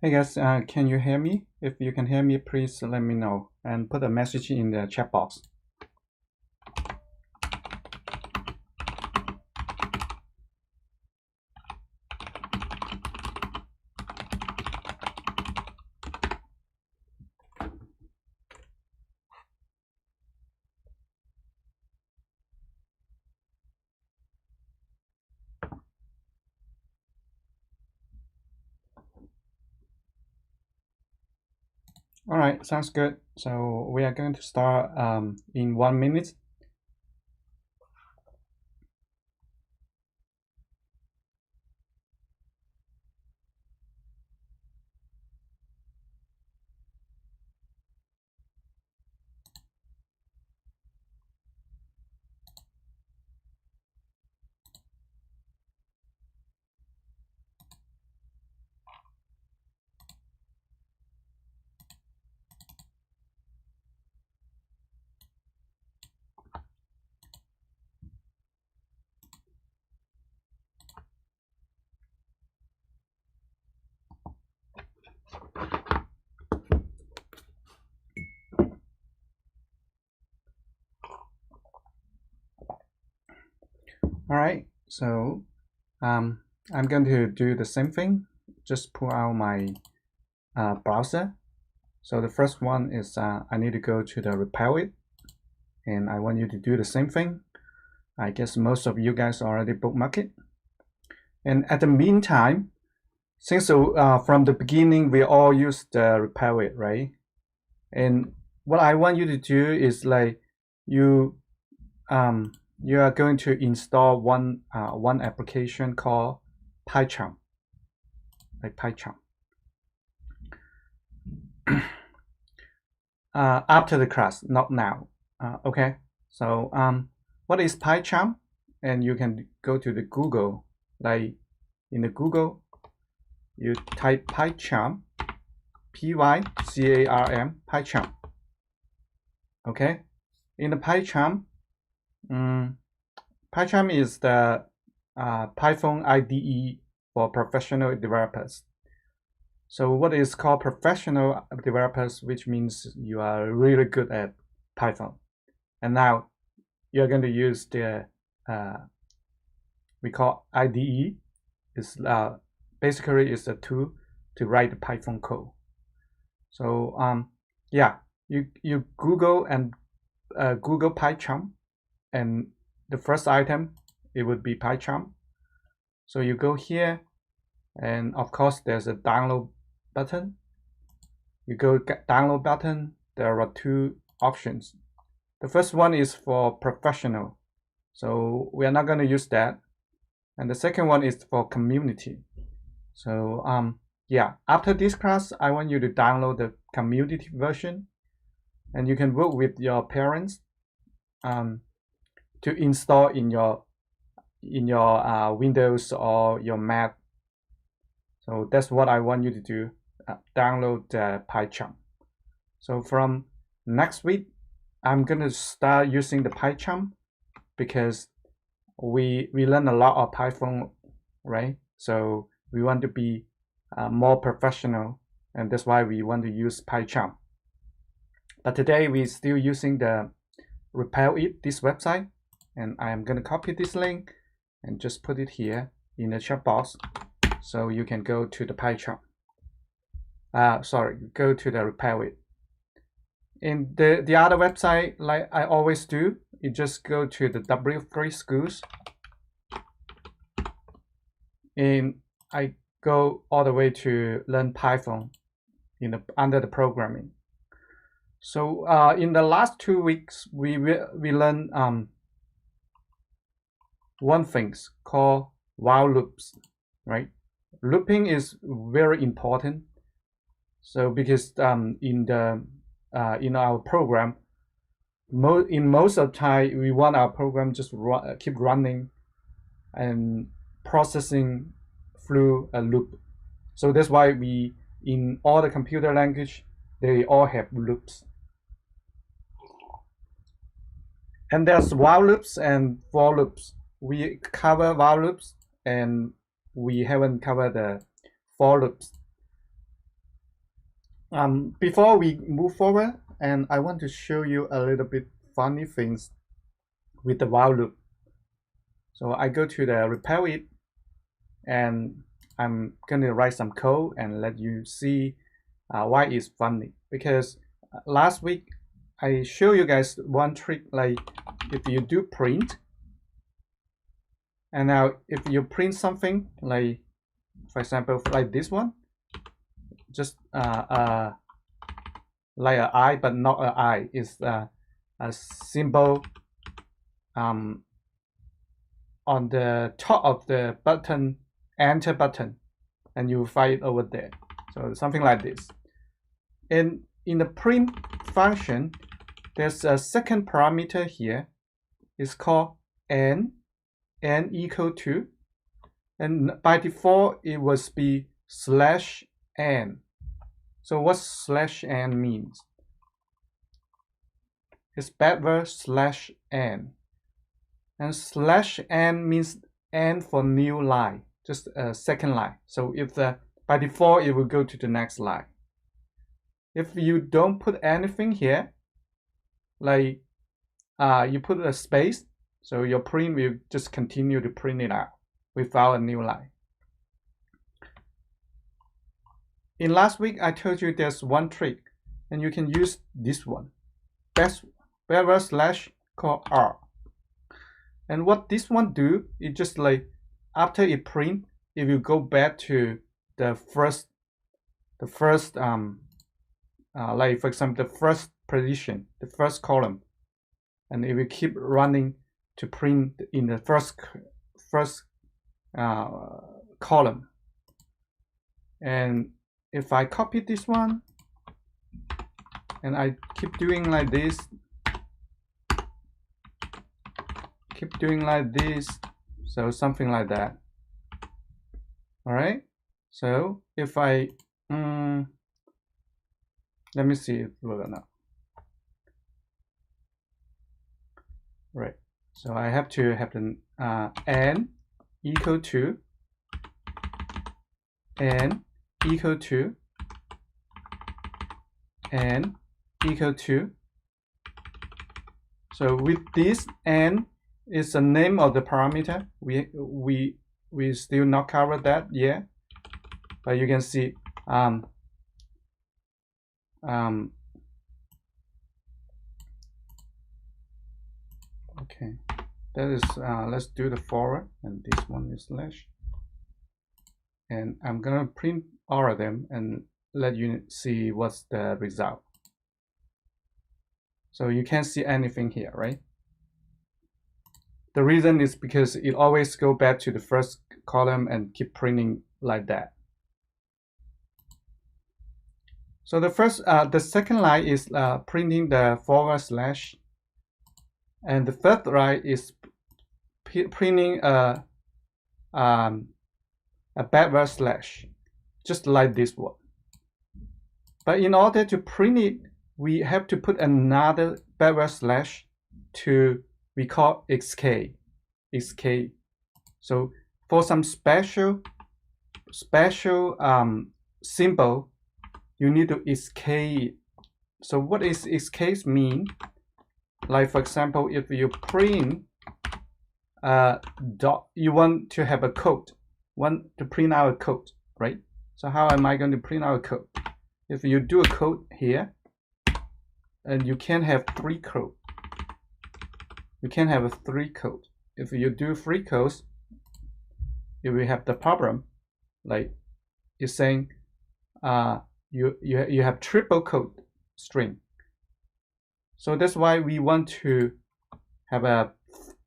Hey guys, can you hear me? If you can hear me, please let me know and put a message in the chat box. All right, sounds good. So we are going to start in 1 minute. All right, so I'm going to do the same thing. Just pull out my browser. So the first one is I need to go to the repair it, and I want you to do the same thing. I guess most of you guys already bookmark it. And at the meantime, since from the beginning we all use the repair it, right? And what I want you to do is like you you are going to install one application called Pycharm, like Pycharm. After the class, not now. Okay. So what is Pycharm? And you can go to the Google, like in the Google, you type Pycharm, Pycarm, Pycharm. Okay. In the Pycharm, Pycharm is the Python IDE for professional developers. So what is called professional developers, which means you are really good at Python. And now you're going to use the we call IDE. It's basically it's a tool to write Python code. So yeah, you Google and Google Pycharm, and the first item it would be Pycharm. So you go here, and of course there's a download button. You go download button. There are two options. The first one is for professional, so we are not going to use that. And the second one is for community. So yeah, after this class, I want you to download the community version, and you can work with your parents to install in your Windows or your Mac. So that's what I want you to do. Download the Pycharm. So from next week, I'm gonna start using the Pycharm because we learn a lot of Python, right? So we want to be more professional, and that's why we want to use Pycharm. But today we're still using the Repair It, this website, and I am gonna copy this link and just put it here in the chat box, so you can go to the Pycharm. Go to the Repair It. In the other website, like I always do, you just go to the W3 schools, and I go all the way to learn Python under the programming. So in the last 2 weeks, we learned one thing called while loops, right? Looping is very important. So because in our program, in most of the time, we want our program just keep running and processing through a loop. So that's why in all the computer language, they all have loops. And there's while loops and for loops. We cover while loops, and we haven't covered the for loops. Before we move forward, and I want to show you a little bit funny things with the while loop. So I go to the repair it, and I'm gonna write some code and let you see why it's funny. Because last week I show you guys one trick, like if you do print, and now if you print something, like for example like this one, just like an I but not an I, is a symbol on the top of the button, enter button, and you find it over there. So something like this. And in the print function, there's a second parameter here. It's called n equal to, and by default it will be /n. So what /n means? It's backward /n, and /n means n for new line, just a second line. So if by default it will go to the next line. If you don't put anything here, like you put a space, so your print will just continue to print it out without a new line. In last week, I told you there's one trick, and you can use this one, backward / called R. And what this one do, it just like after it print, it will go back to the first like for example the first position, the first column, and it will keep running to print in the first column. And if I copy this one and I keep doing like this, so something like that. All right, so if I let me see if it will now. Right, so I have to have the n equal to n equal to n equal to. So with this n is the name of the parameter. We still not cover that yet, but you can see okay, that is let's do the forward, and this one is slash, and I'm gonna print all of them and let you see what's the result. So you can't see anything here, right? The reason is because it always go back to the first column and keep printing like that. So the second line is printing the /, and the third line is printing a backward /, just like this one. But in order to print it, we have to put another backward / to we call xk. So for some special symbol, you need to xk. So what is xk mean? Like for example, if you print you want to have a code, want to print out a code, right? So how am I going to print out a code? If you do a code here, and you can have 3 code. You can have a 3 code. If you do 3 codes, you will have the problem, like it's saying you have triple code string. So that's why we want to have a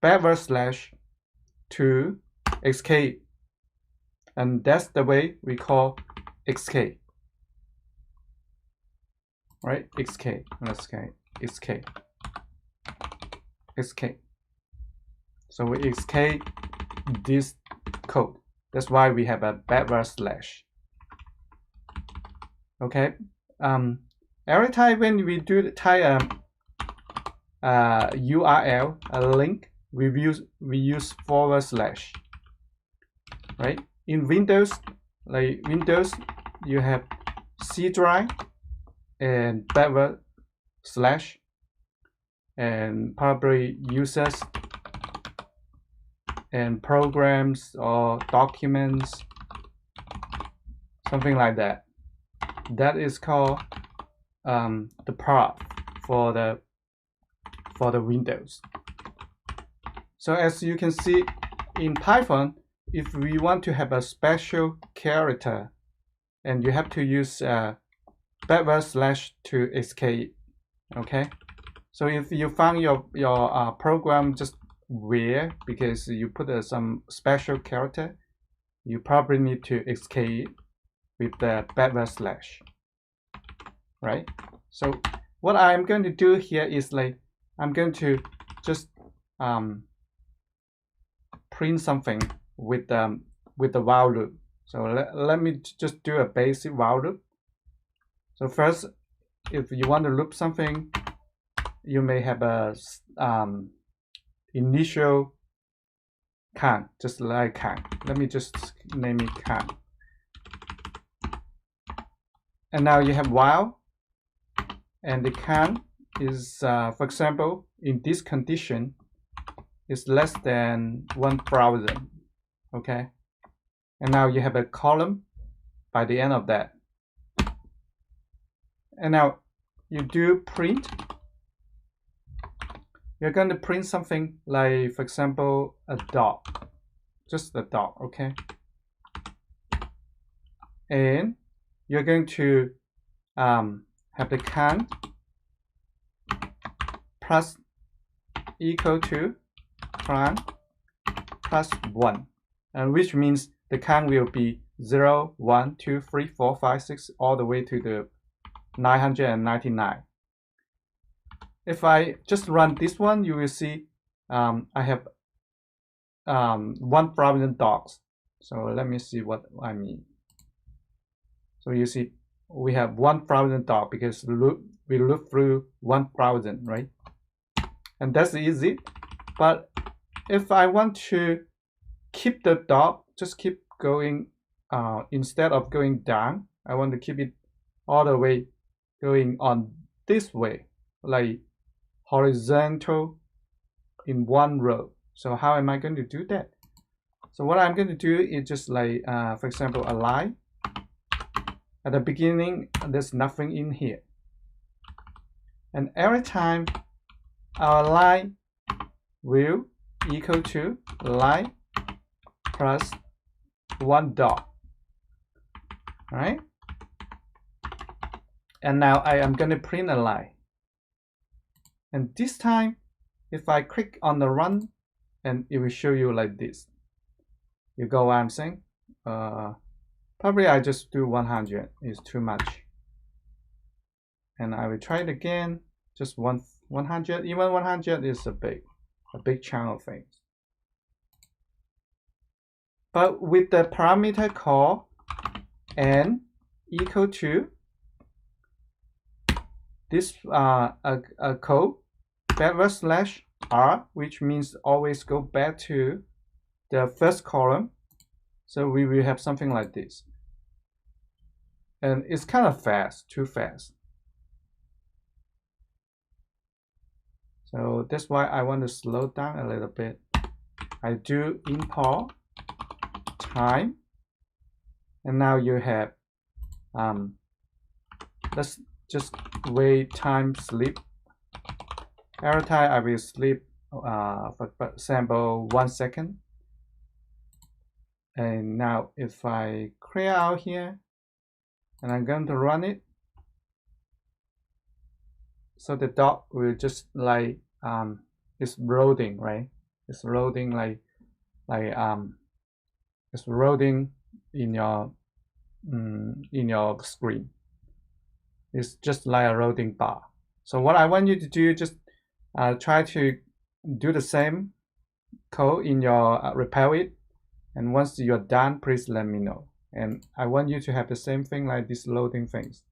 backward / to xk, and that's the way we call xk. Right, xk. So we xk this code. That's why we have a backward /. Okay. Every time when we do type URL, a link, we use /. Right. In Windows, you have C drive, and backward slash and probably users and programs or documents, something like that. That is called the path for the Windows. So as you can see in Python, if we want to have a special character, and you have to use backward slash to escape. Okay, so if you found your program just weird because you put some special character, you probably need to escape with the backward slash, right? So what I'm going to do here is like I'm going to just print something with the while loop. So let me just do a basic while loop. So first, if you want to loop something, you may have a initial can, just like can. Let me just name it can. And now you have while, and the can is, for example, in this condition, is less than 1000. Okay, and now you have a column by the end of that. And now you do print. You're going to print something like, for example, a dot, just a dot, okay? And you're going to have the can plus equal to can plus 1, and which means the can will be 0, 1, 2, 3, 4, 5, 6, all the way to the 999. If I just run this one, you will see I have 1000 dots. So let me see what I mean. So you see we have 1000 dots because we loop through 1000, right? And that's easy. But if I want to keep the dot, just keep going, instead of going down, I want to keep it all the way going on this way, like horizontal in one row. So how am I going to do that? So what I'm going to do is just like, for example, a line. At the beginning, there's nothing in here. And every time our line will equal to line plus 1 dot. All right? And now I am going to print a line. And this time, if I click on the run, and it will show you like this. You go what I'm saying? Probably I just do 100, is too much. And I will try it again, just 100, even 100 is a big chunk of things. But with the parameter call n equal to this a code backward slash r, which means always go back to the first column. So we will have something like this. And it's kind of fast, too fast. So that's why I want to slow down a little bit. I do import time, and now you have let's just wait time sleep. Every time I will sleep, for example, 1 second. And now if I clear out here and I'm going to run it, so the dot will just like it's loading, right? It's loading like it's loading in your screen. It's just like a loading bar. So what I want you to do, just try to do the same code in your repair it, and once you're done, please let me know. And I want you to have the same thing like these loading things.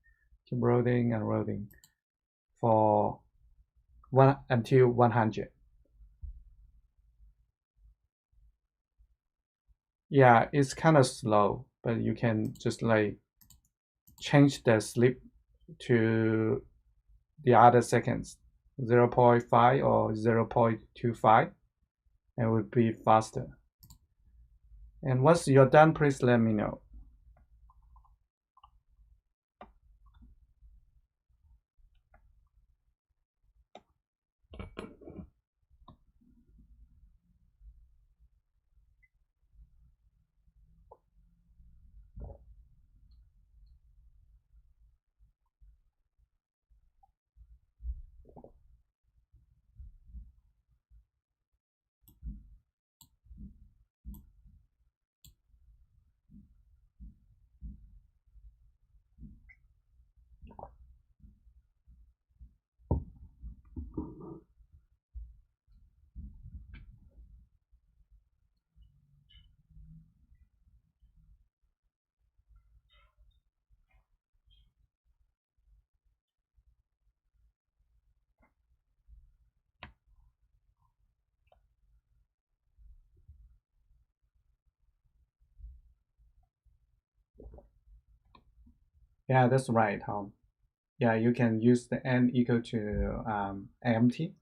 Keep loading and loading for until 100. Yeah, it's kind of slow, but you can just like change the sleep to the other seconds, 0.5 or 0.25, and it would be faster. And once you're done, please let me know. Yeah, that's right, Tom. Yeah, you can use the n equal to empty,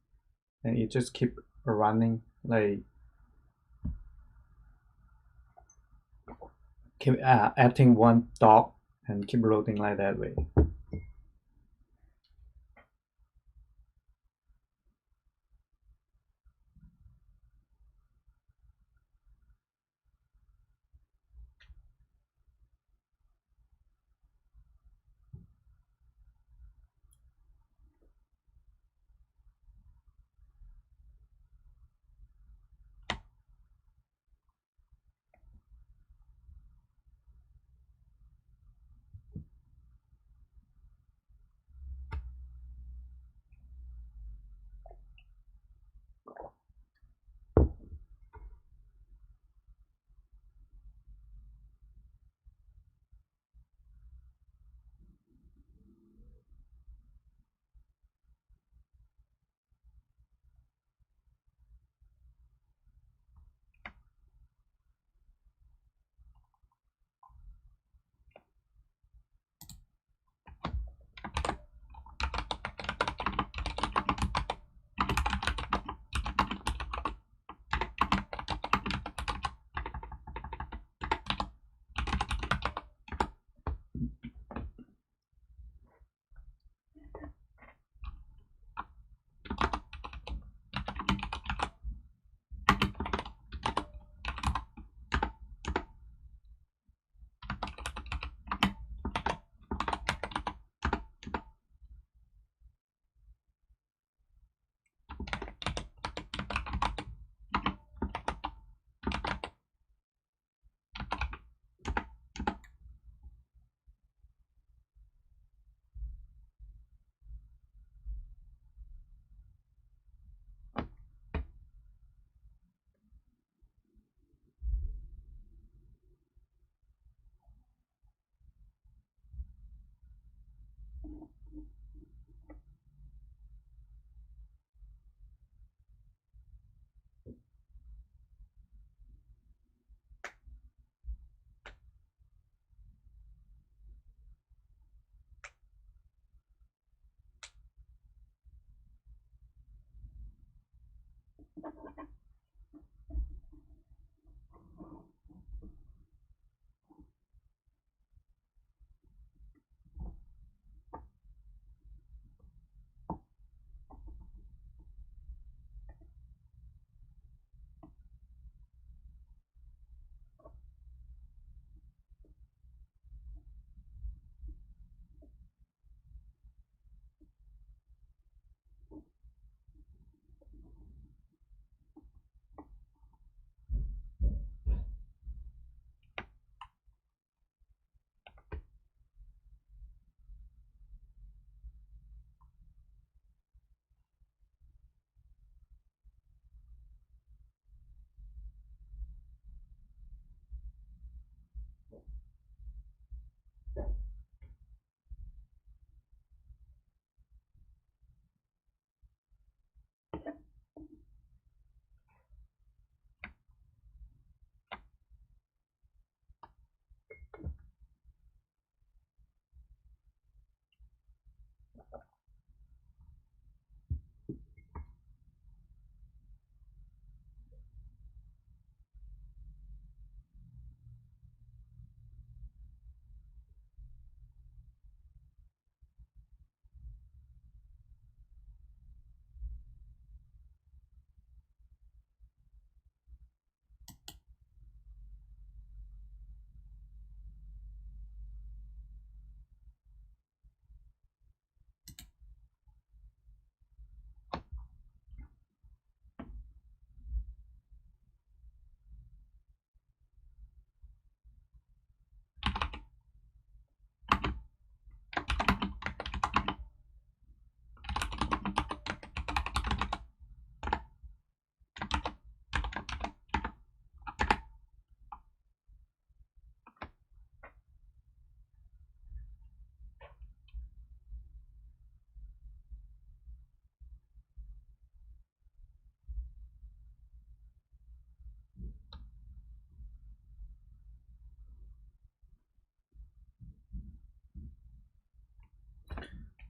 and it just keep running, like keep adding one dot and keep loading like that way.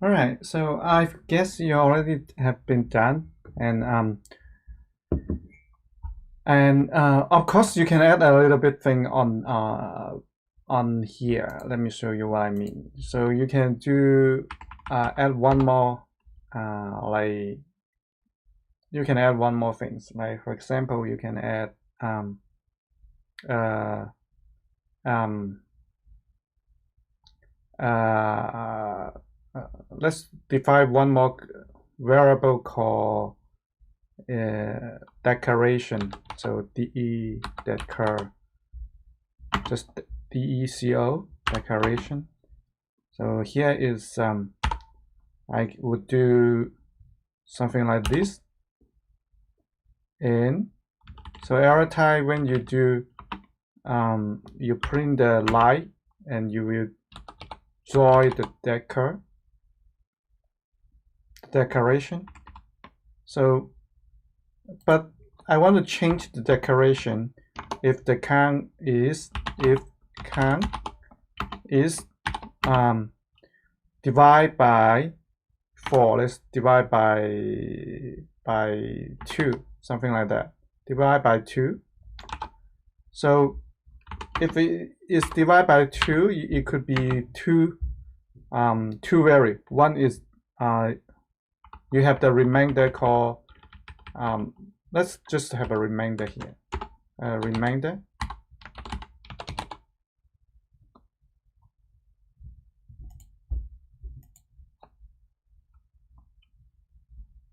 All right, so I guess you already have been done, and of course you can add a little bit thing on here. Let me show you what I mean. So you can do add one more like you can add one more things. Like for example, you can add let's define one more variable called decoration. So decor, just deco, decoration. So here is I would do something like this. And so every time when you do you print the line and you will draw the decoration. So but I want to change the decoration if the count is divide by 4. Let's divide by 2, something like that. Divide by 2. So if it is divided by 2, it could be two variables. One is you have the remainder called let's just have a remainder here. Remainder.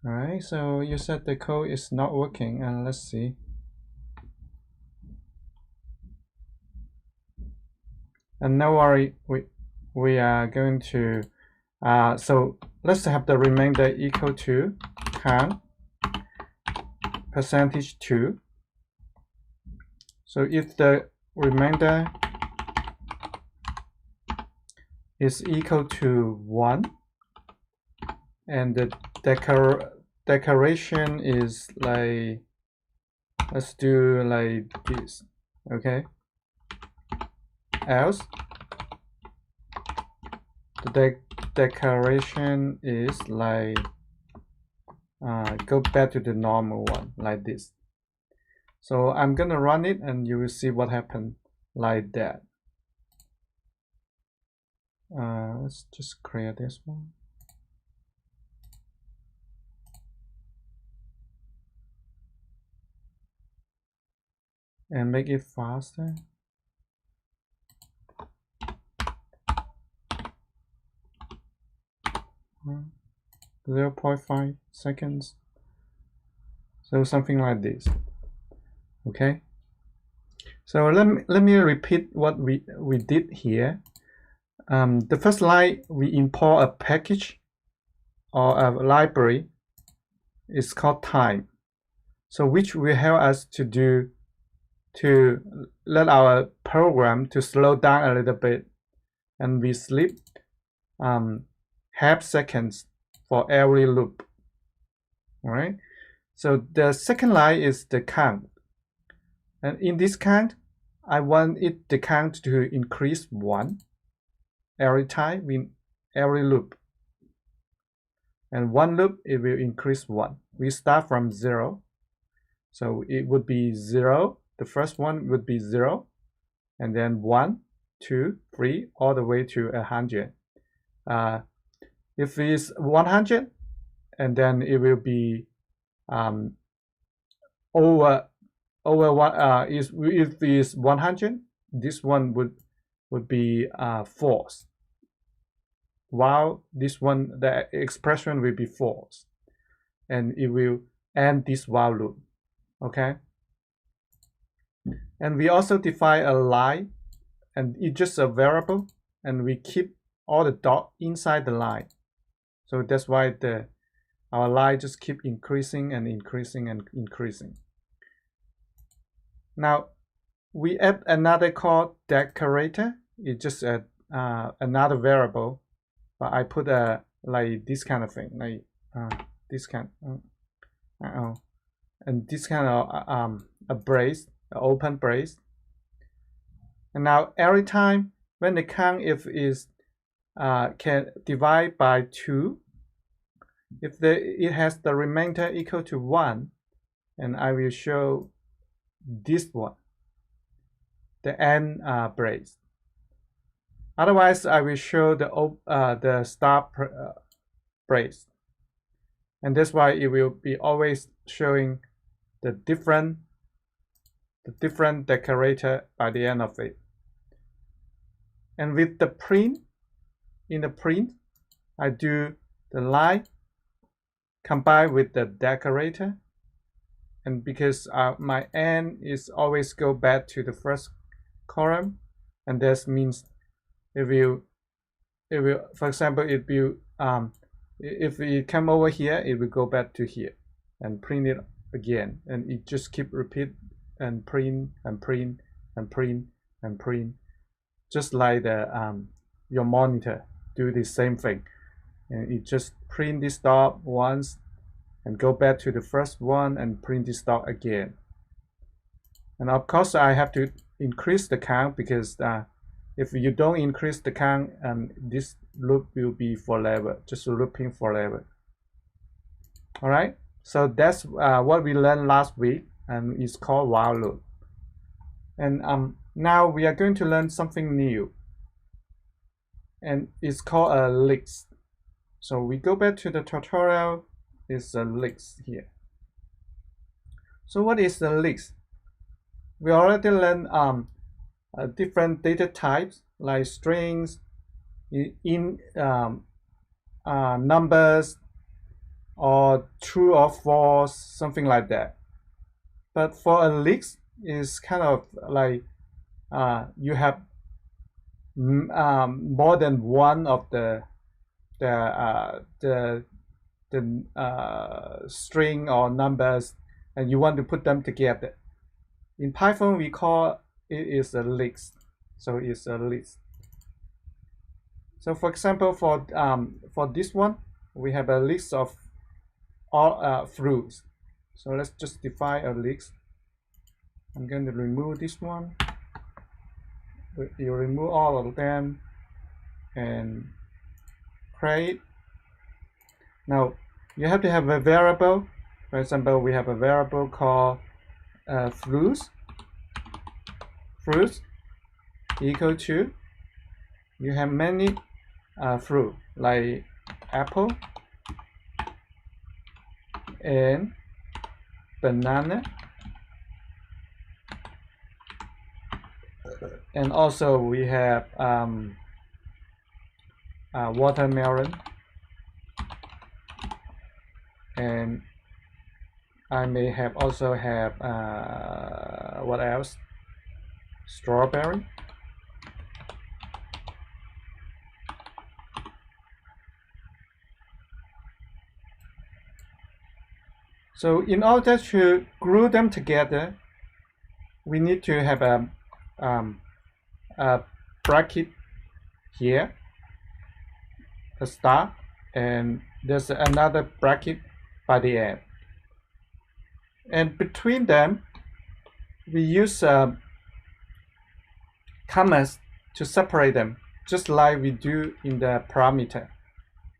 All right, so you said the code is not working, and let's see. And no worry, we are going to so let's have the remainder equal to count percentage 2. So if the remainder is equal to 1 and the decoration is like, let's do like this, okay? Else the decoration is like go back to the normal one like this. So I'm gonna run it and you will see what happened like that. Let's just create this one. And make it faster. Uh, 0.5 seconds. So something like this. Okay. So let me repeat what we did here. The first line, we import a package or a library. It's called time. So which will help us to let our program to slow down a little bit, and we sleep half seconds for every loop. All right. So the second line is the count, and in this count, I want the count to increase 1 every time in every loop. And one loop, it will increase 1. We start from 0. So it would be 0. The first one would be 0. And then 1, 2, 3, all the way to 100. If it's 100, and then it will be over one. If it's 100, this one would be false. While this one, the expression will be false, and it will end this while loop. Okay. And we also define a line, and it's just a variable, and we keep all the dot inside the line. So that's why our line just keep increasing and increasing and increasing. Now we add another called decorator. It's just another variable, but I put like this kind of thing, like this kind, and this kind of a brace, an open brace. And now every time when the count if is can divide by 2. If it has the remainder equal to 1, and I will show this one, the AND brace. Otherwise, I will show the stop brace, and that's why it will be always showing the different decorator by the end of it. And with the print, in the print, I do the line combined with the decorator, and because my AND is always go back to the first column, and this means it will, for example, if it come over here, it will go back to here and print it again, and it just keep repeat and print and print and print and print, just like the your monitor do the same thing, and it just print this dot once and go back to the first one and print this dot again. And of course I have to increase the count, because if you don't increase the count, this loop will be forever, just looping forever. All right, so that's what we learned last week, and it's called while loop. And now we are going to learn something new, and it's called a list. So we go back to the tutorial. It's a list here. So what is the list? We already learned different data types like strings, numbers, or true or false, something like that. But for a list, is kind of like you have more than one of the string or numbers, and you want to put them together. In Python, we call it is a list. So it's a list. So for example, for this one, we have a list of all fruits. So let's just define a list. I'm going to remove this one. You remove all of them and create. Now you have to have a variable. For example, we have a variable called fruits equal to, you have many fruit like apple and banana, and also we have watermelon, and I may have also have what else, strawberry. So in order to glue them together, we need to have a bracket here, a start, and there's another bracket by the end. And between them, we use commas to separate them, just like we do in the parameter.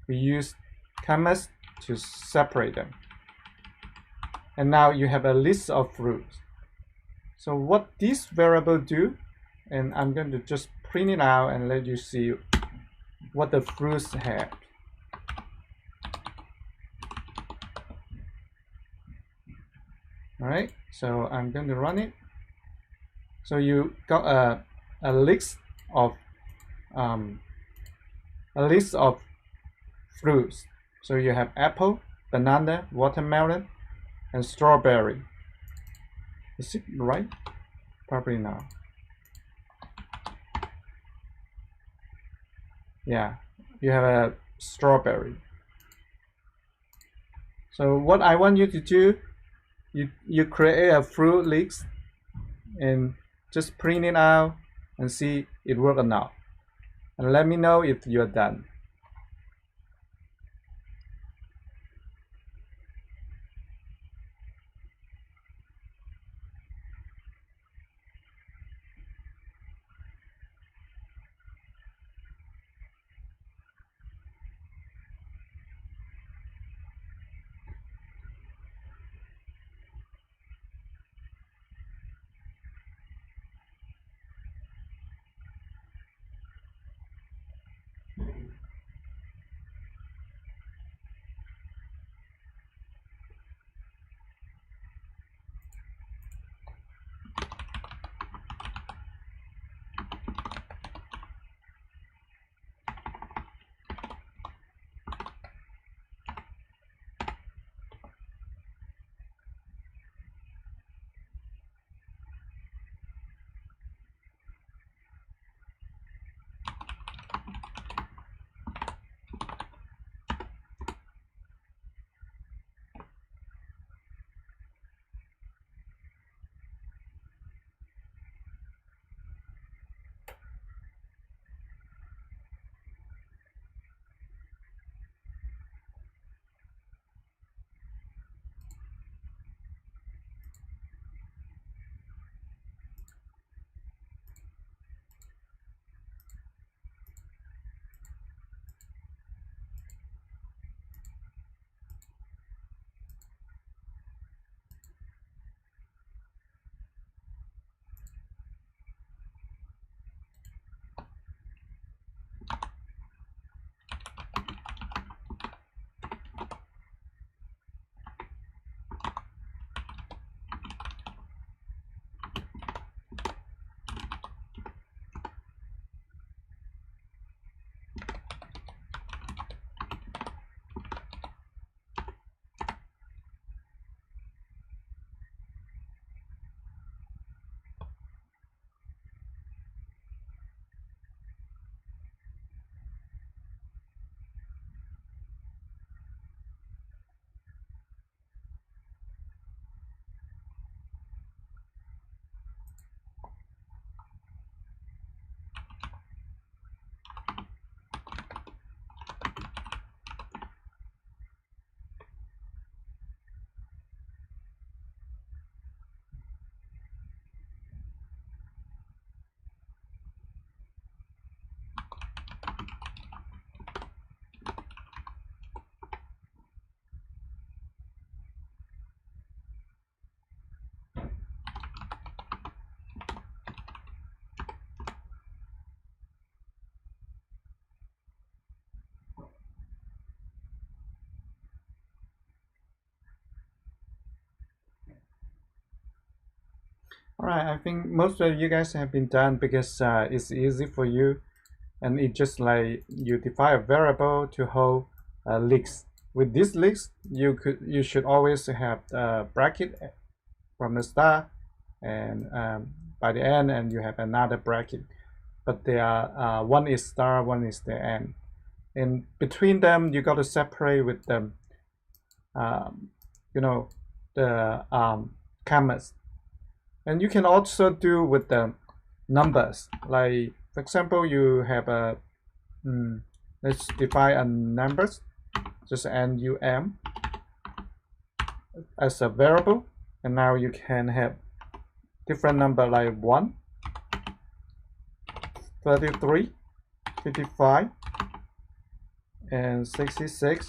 We use commas to separate them. And now you have a list of fruits. So what this variable do, and I'm going to just print it out and let you see what the fruits have. All right, so I'm going to run it. So you got a list of fruits. So you have apple, banana, watermelon, and strawberry. Is it right? Probably not. Yeah, you have a strawberry. So what I want you to do, you create a fruit list and just print it out and see it work or not, and let me know if you're done. All right, I think most of you guys have been done because it's easy for you, and it just like you define a variable to hold leaks. With this leaks, you should always have a bracket from the start and by the end, and you have another bracket. But they are one is start, one is the end, and between them you got to separate with them. You know, the commas. And you can also do with the numbers. Like for example, you have a let's define a numbers, just num as a variable, and now you can have different number like 1, 33, 55, and 66,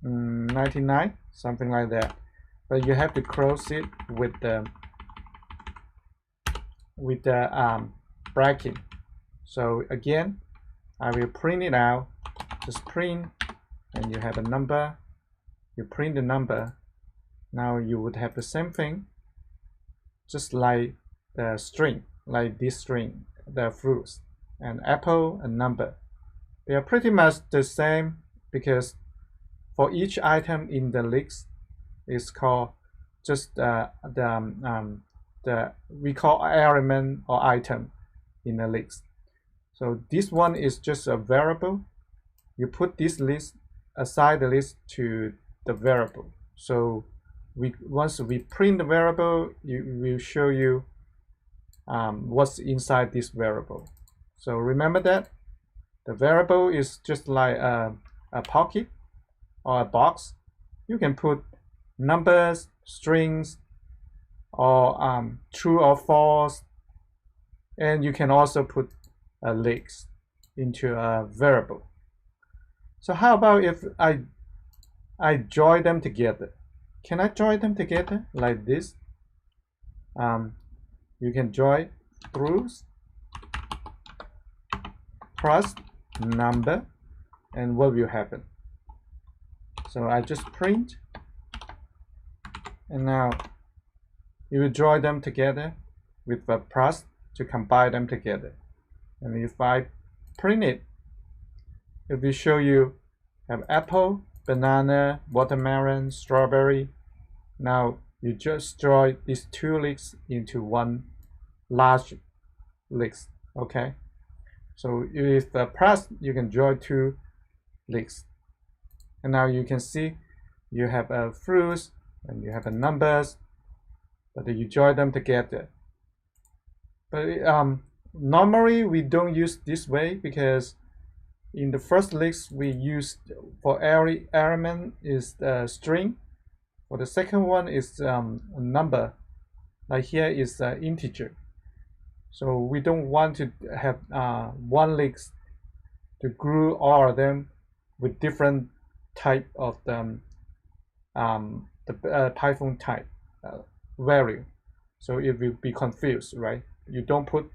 99, something like that. But you have to close it with the bracket. So again, I will print it out. Just print, and you have a number. You print the number. Now you would have the same thing, just like the string, like this string, the fruits, and apple and number. They are pretty much the same because for each item in the list is called just we call element or item in the list. So this one is just a variable. You put this list, assign the list to the variable. So once we print the variable, it will show you what's inside this variable. So remember that the variable is just like a pocket or a box. You can put numbers, strings, or true or false, and you can also put a list into a variable. So how about if I join them together? Can I join them together like this? You can join throughs plus number, and what will happen? So I just print, and now you will join them together with the plus to combine them together. And if I print it, it will show you have apple, banana, watermelon, strawberry. Now you just join these two lists into one large list. Okay, so with the plus you can join two lists, and now you can see you have a fruits and you have a numbers, but you join them together. But normally we don't use this way because in the first list we use for every element is the string. For the second one is a number. Like here is integer. So we don't want to have one list to group all of them with different type of the Python type value. So it will be confused, right? You don't put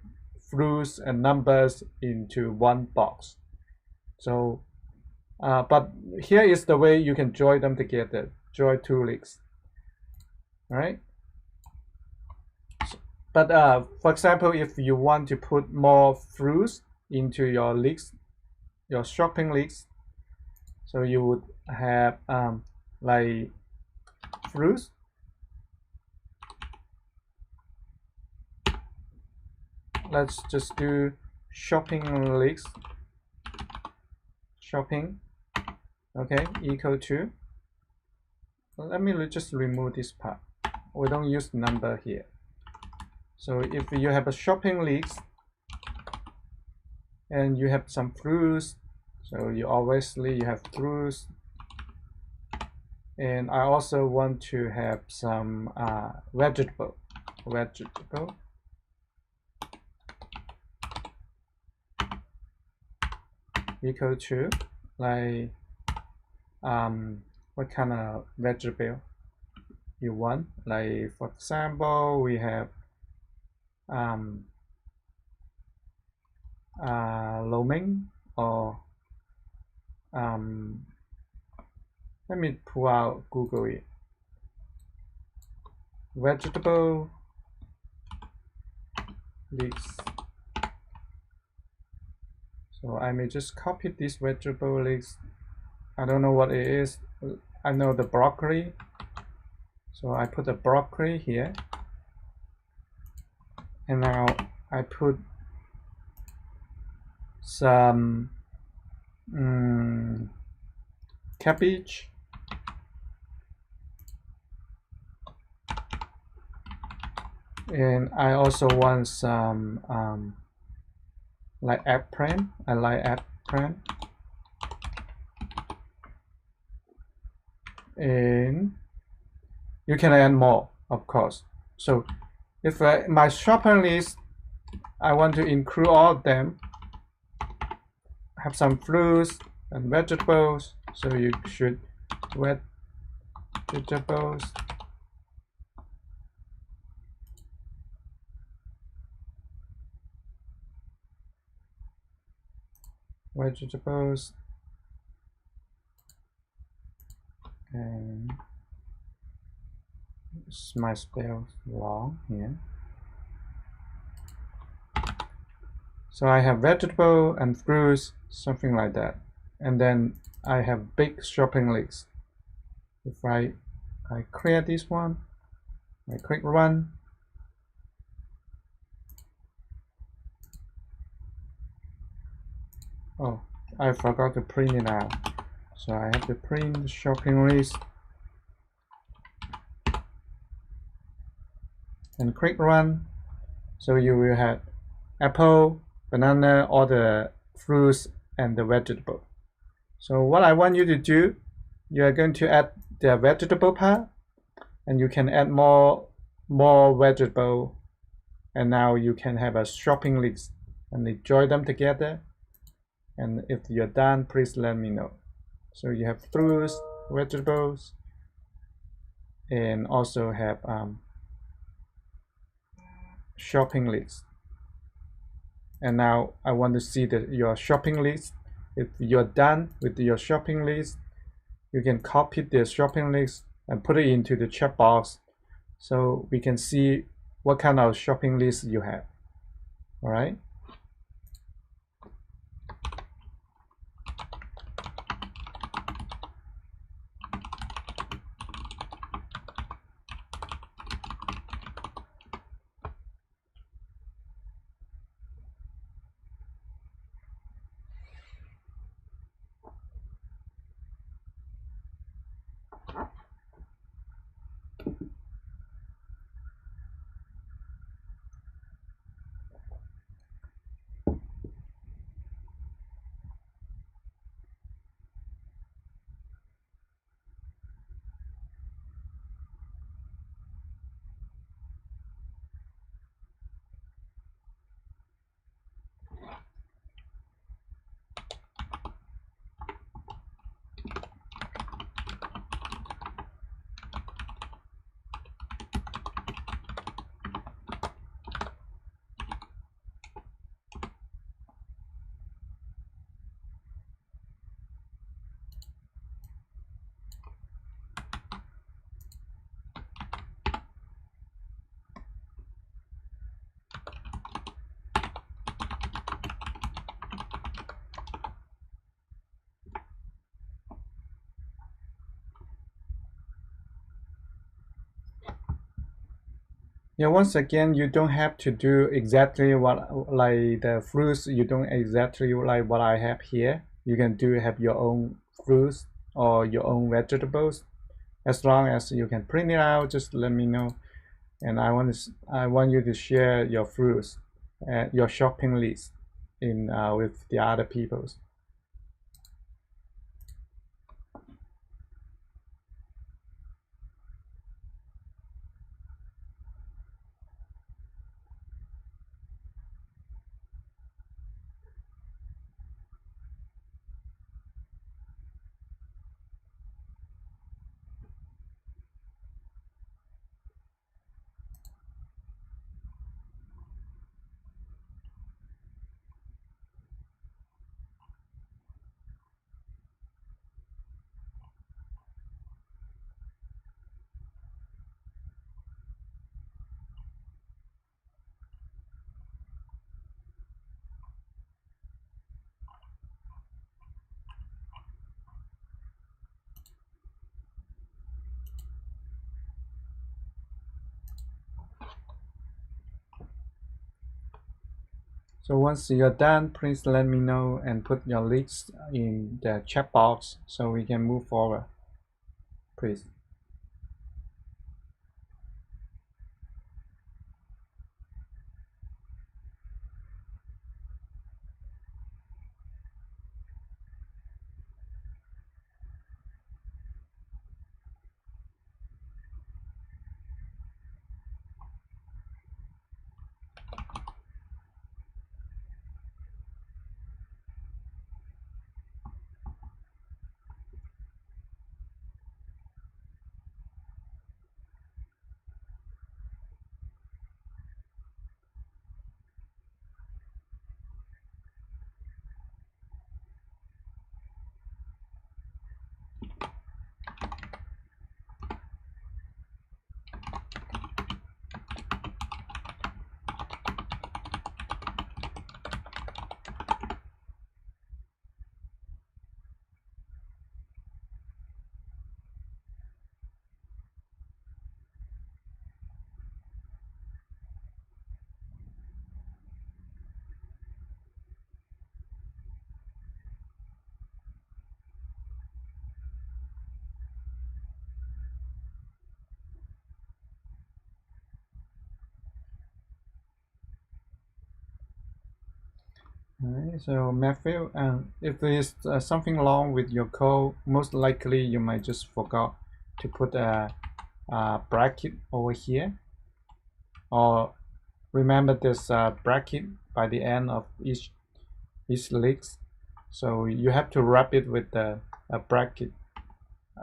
fruits and numbers into one box. So, but here is the way you can join them together. Join two lists. All right. But for example, if you want to put more fruits into your list, your shopping list, so you would have like fruits, let's just do shopping list, shopping, okay, equal to, let me just remove this part. We don't use number here. So if you have a shopping list and you have some fruits, so you obviously you have fruits, and I also want to have some vegetable equal to like what kind of vegetable you want. Like for example, we have lo mein, or let me pull out Google it. Vegetable leaves. So I may just copy this vegetable leaves. I don't know what it is. I know the broccoli. So I put the broccoli here. And now I put some cabbage. And I also want some like eggplant. I like eggplant. And you can add more, of course. So if my shopping list, I want to include all of them, have some fruits and vegetables. So you should vegetables. Vegetables. And my spell wrong here. So I have vegetable and fruits, something like that. And then I have big shopping list. If I clear this one, I click run. Oh, I forgot to print it out. So I have to print the shopping list and click run. So you will have apple, banana, all the fruits and the vegetable. So what I want you to do, you are going to add the vegetable part, and you can add more vegetable, and now you can have a shopping list and they join them together. And if you're done, please let me know. So you have fruits, vegetables, and also have shopping list. And now I want to see your shopping list. If you're done with your shopping list, you can copy the shopping list and put it into the chat box so we can see what kind of shopping list you have. All right. Yeah, once again, you don't have to do exactly what, like the fruits, you don't exactly like what I have here. You can have your own fruits or your own vegetables. As long as you can print it out, just let me know. And I want you to share your fruits, your shopping list with the other peoples. So once you're done, please let me know and put your links in the chat box so we can move forward, please. Alright, so Matthew, if there's something wrong with your code, most likely you might just forgot to put a bracket over here, or remember this bracket by the end of each links. So you have to wrap it with a bracket.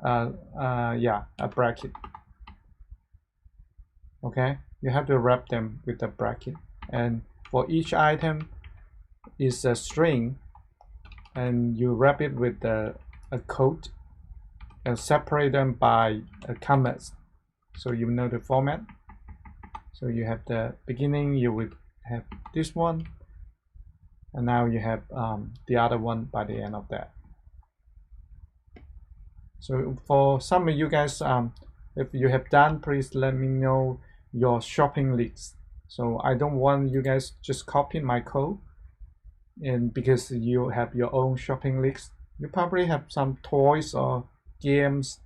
Yeah, a bracket. Okay, you have to wrap them with a bracket, and for each item is a string, and you wrap it with a code and separate them by commas, so you know the format. So you have the beginning, you would have this one, and now you have the other one by the end of that. So for some of you guys, if you have done, please let me know your shopping list. So I don't want you guys just copy my code, and because you have your own shopping list, you probably have some toys or games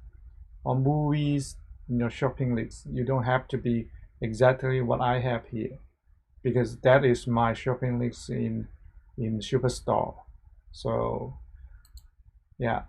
or movies in your shopping list. You don't have to be exactly what I have here, because that is my shopping list in Superstore. So yeah.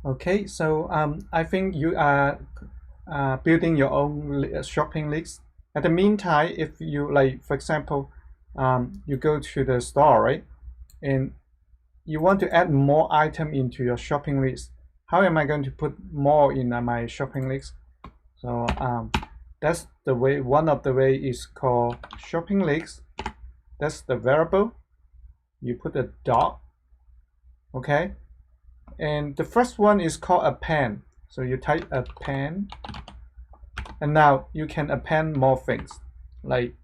Okay, so I think you are building your own shopping list. At the meantime, if you like, for example, you go to the store, right, and you want to add more item into your shopping list. How am I going to put more in my shopping list? So that's the way. One of the way is called shopping list. That's the variable. You put a dot. Okay. And the first one is called append. So you type append, and now you can append more things. Like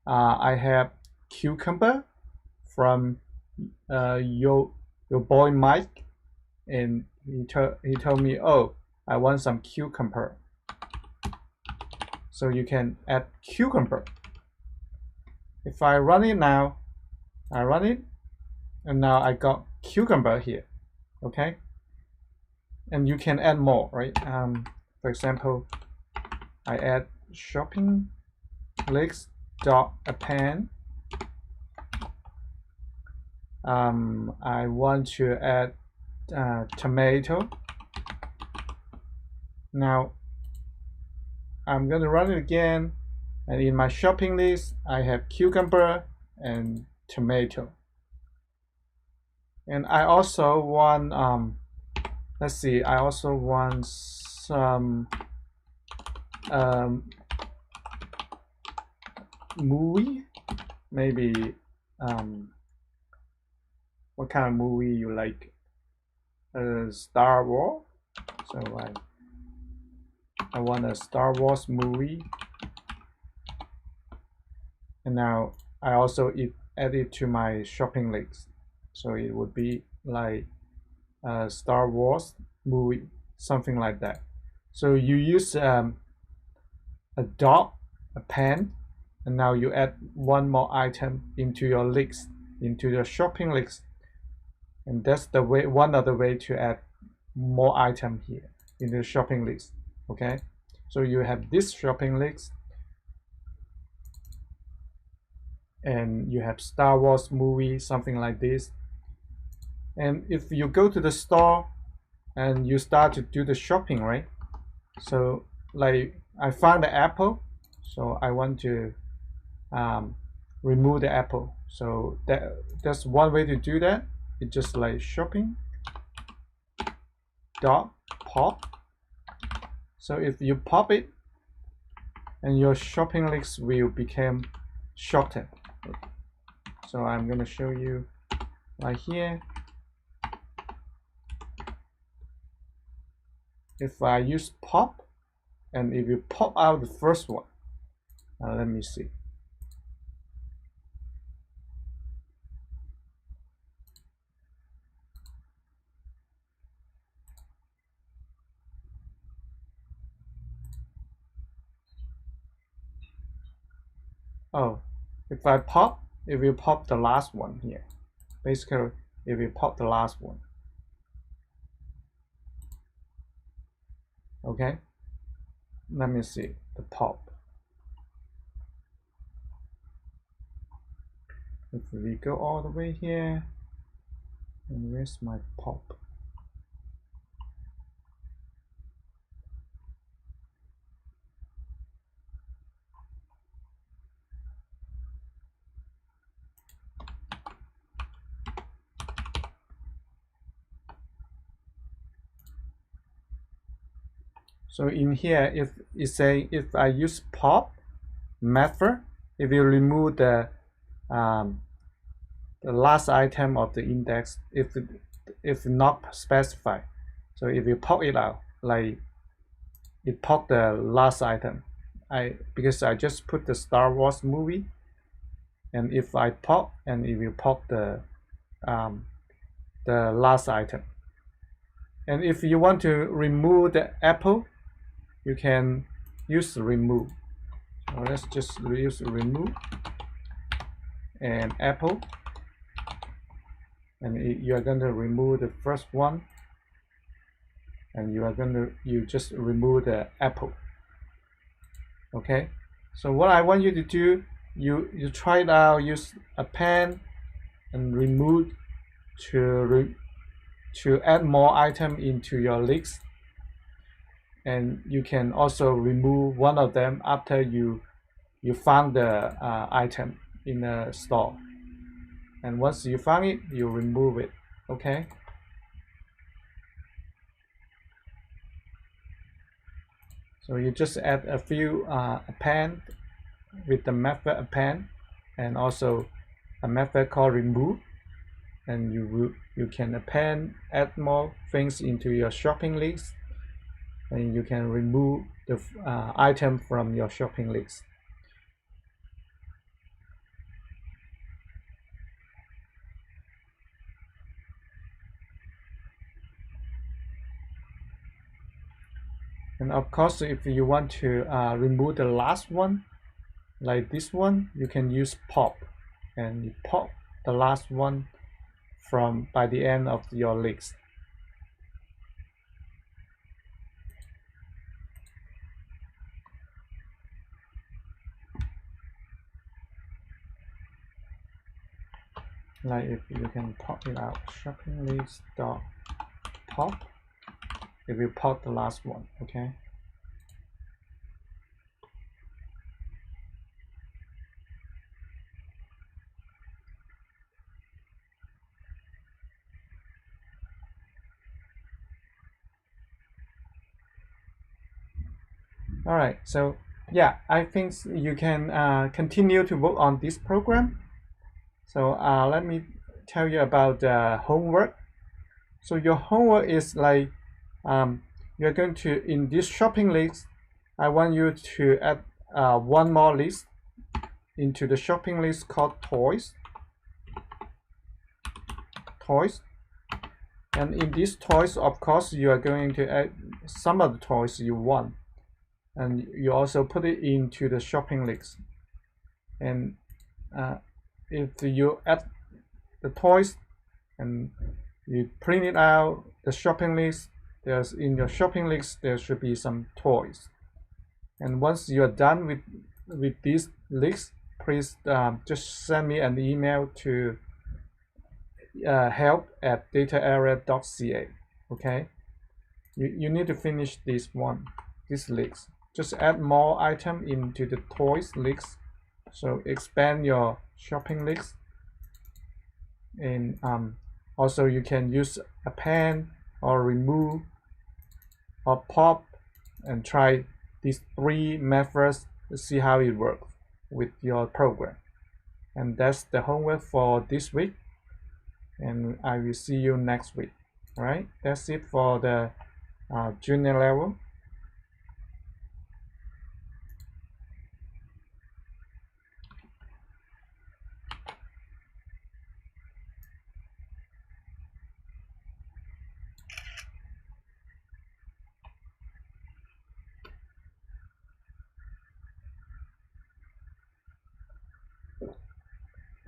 I have cucumber from your boy Mike, and he told me, oh, I want some cucumber. So you can add cucumber. If I run it now, I run it, and now I got cucumber here. Okay, and you can add more, right? For example, I add shopping links dot append. I want to add tomato. Now I'm gonna run it again, and in my shopping list I have cucumber and tomato. And I also want let's see, I also want some movie, maybe what kind of movie you like? Star Wars. So I want a Star Wars movie, and now I also add it to my shopping list. So it would be like a Star Wars movie, something like that. So you use a dot, a pen, and now you add one more item into your list, into your shopping list, and that's the way, one other way to add more item here in the shopping list. Okay, so you have this shopping list, and you have Star Wars movie, something like this. And if you go to the store and you start to do the shopping, right? So like I found the apple, so I want to remove the apple. So that's one way to do that. It's just like shopping dot pop. So if you pop it, and your shopping list will become shortened. So I'm gonna show you right here. If I use pop, and if you pop out the first one, let me see. Oh, if you pop the last one here, basically if you pop the last one, okay, let me see the pop. If we go all the way here, and where's my pop? So in here, if it's saying if I use pop method, if you remove the last item of the index, if not specified, so if you pop it out, like it pop the last item, because I just put the Star Wars movie, and if I pop, and if you pop the last item, and if you want to remove the apple, you can use remove. So let's just use remove and apple, and you are going to remove the first one, and you just remove the apple. Okay, so what I want you to do, you try it out, use a pen and remove to add more item into your list. And you can also remove one of them after you found the item in the store, and once you found it, you remove it. Okay, so you just add a few append with the method append, and also a method called remove, and you can add more things into your shopping list, and you can remove the item from your shopping list. And of course, if you want to remove the last one, like this one, you can use pop, and you pop the last one from by the end of your list. Like if you can pop it out, shopping list dot pop, it will pop the last one. Okay. All right, so yeah, I think you can continue to work on this program. So let me tell you about the homework. So your homework is like you're going to, in this shopping list, I want you to add one more list into the shopping list called toys. And in these toys, of course, you are going to add some of the toys you want, and you also put it into the shopping list. And if you add the toys and you print it out, the shopping list, there's in your shopping list there should be some toys. And once you are done with this list, please just send me an email to help@dataarea.ca. Okay, you need to finish this list. Just add more item into the toys list, so expand your shopping list. And also you can use a pen or remove or pop and try these 3 methods to see how it works with your program. And that's the homework for this week, and I will see you next week. All right, that's it for the junior level.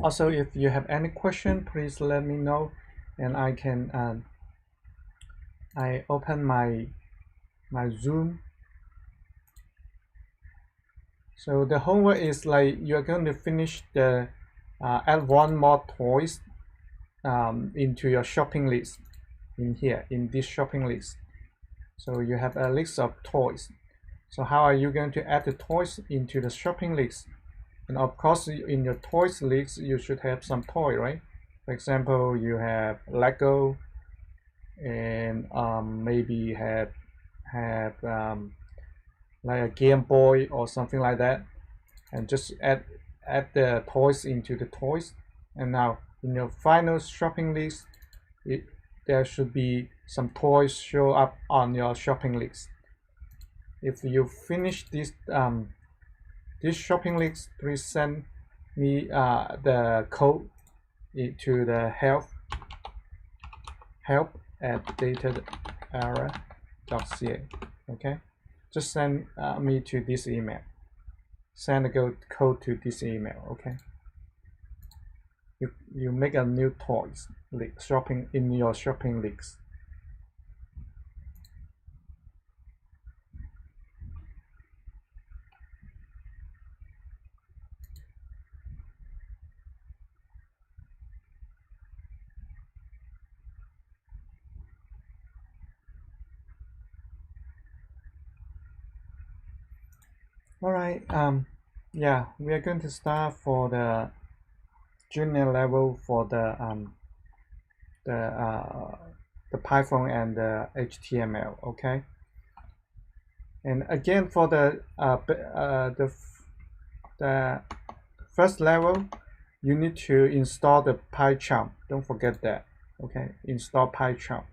Also, if you have any question, please let me know, and I can I open my Zoom. So the homework is like you're going to finish the add one more toys into your shopping list in here, in this shopping list. So you have a list of toys. So how are you going to add the toys into the shopping list? And of course, in your toys list, you should have some toy, right? For example, you have Lego, and maybe have like a Game Boy or something like that, and just add the toys into the toys. And now in your final shopping list, there should be some toys show up on your shopping list. If you finish this shopping list, please send me the code to the help@dataarea.ca. Okay, just send me to this email. Send the code to this email. Okay, you make a new toys shopping in your shopping list. All right, yeah, we are going to start for the junior level for the Python and the HTML. Okay, and again for the first level, you need to install the Pycharm. Don't forget that. Okay, install Pycharm.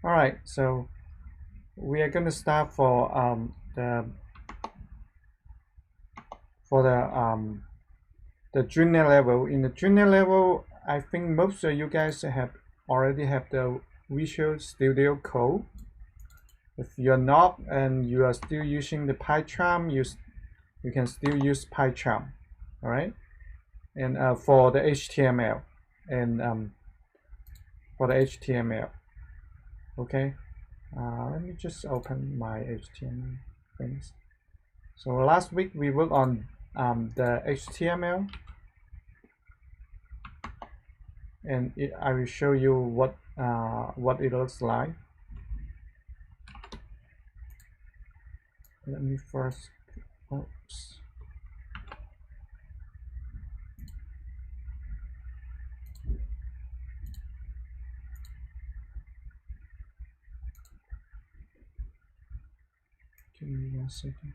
All right, so we are going to start for the for the junior level. In the junior level, I think most of you guys already have the Visual Studio Code. If you're not and you are still using the Pycharm, you can still use Pycharm. All right, and for the HTML and for the HTML. Okay, let me just open my HTML things. So last week we worked on the HTML, and I will show you what it looks like. Let me first. Oops. Give me 1 second.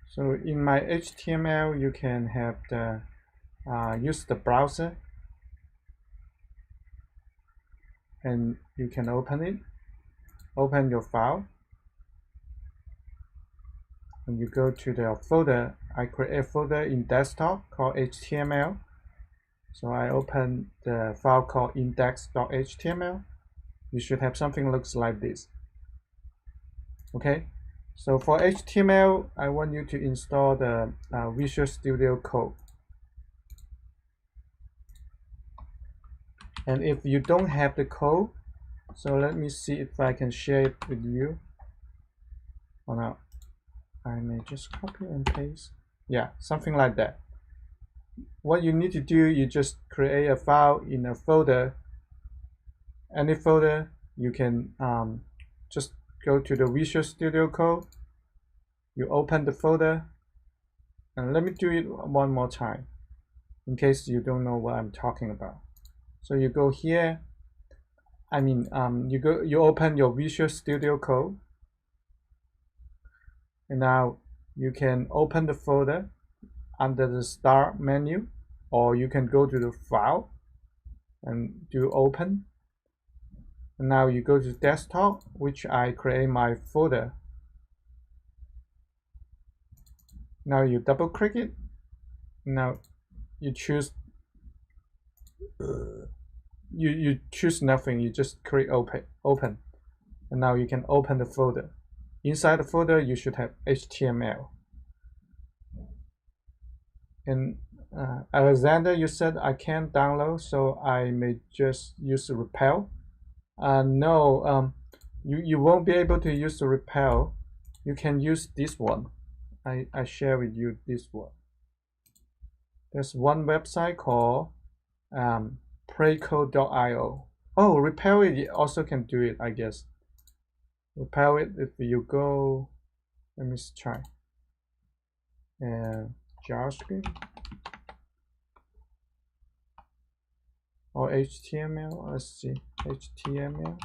So in my HTML, you can have the use the browser, and you can open your file, and you go to the folder. I create a folder in desktop called HTML. So I open the file called index.html. You should have something looks like this. Okay, so for HTML, I want you to install the Visual Studio Code. And if you don't have the code, so let me see if I can share it with you. Or not. I may just copy and paste. Yeah, something like that. What you need to do, you just create a file in a folder. Any folder, you can just go to the Visual Studio Code. You open the folder, and let me do it one more time, in case you don't know what I'm talking about. So you go here. You open your Visual Studio Code, and now you can open the folder under the Start menu, or you can go to the File and do Open. And now you go to Desktop, which I create my folder. Now you double click it. Now you choose you choose nothing. You just click open, and now you can open the folder. Inside the folder, you should have HTML. And Alexander, you said I can't download, so I may just use Repel. No, you won't be able to use the Repel. You can use this one. I share with you this one. There's one website called playcode.io. Oh, Repel it also can do it, I guess. Repel it if you go. Let me try. And JavaScript or HTML. Let's see, HTML.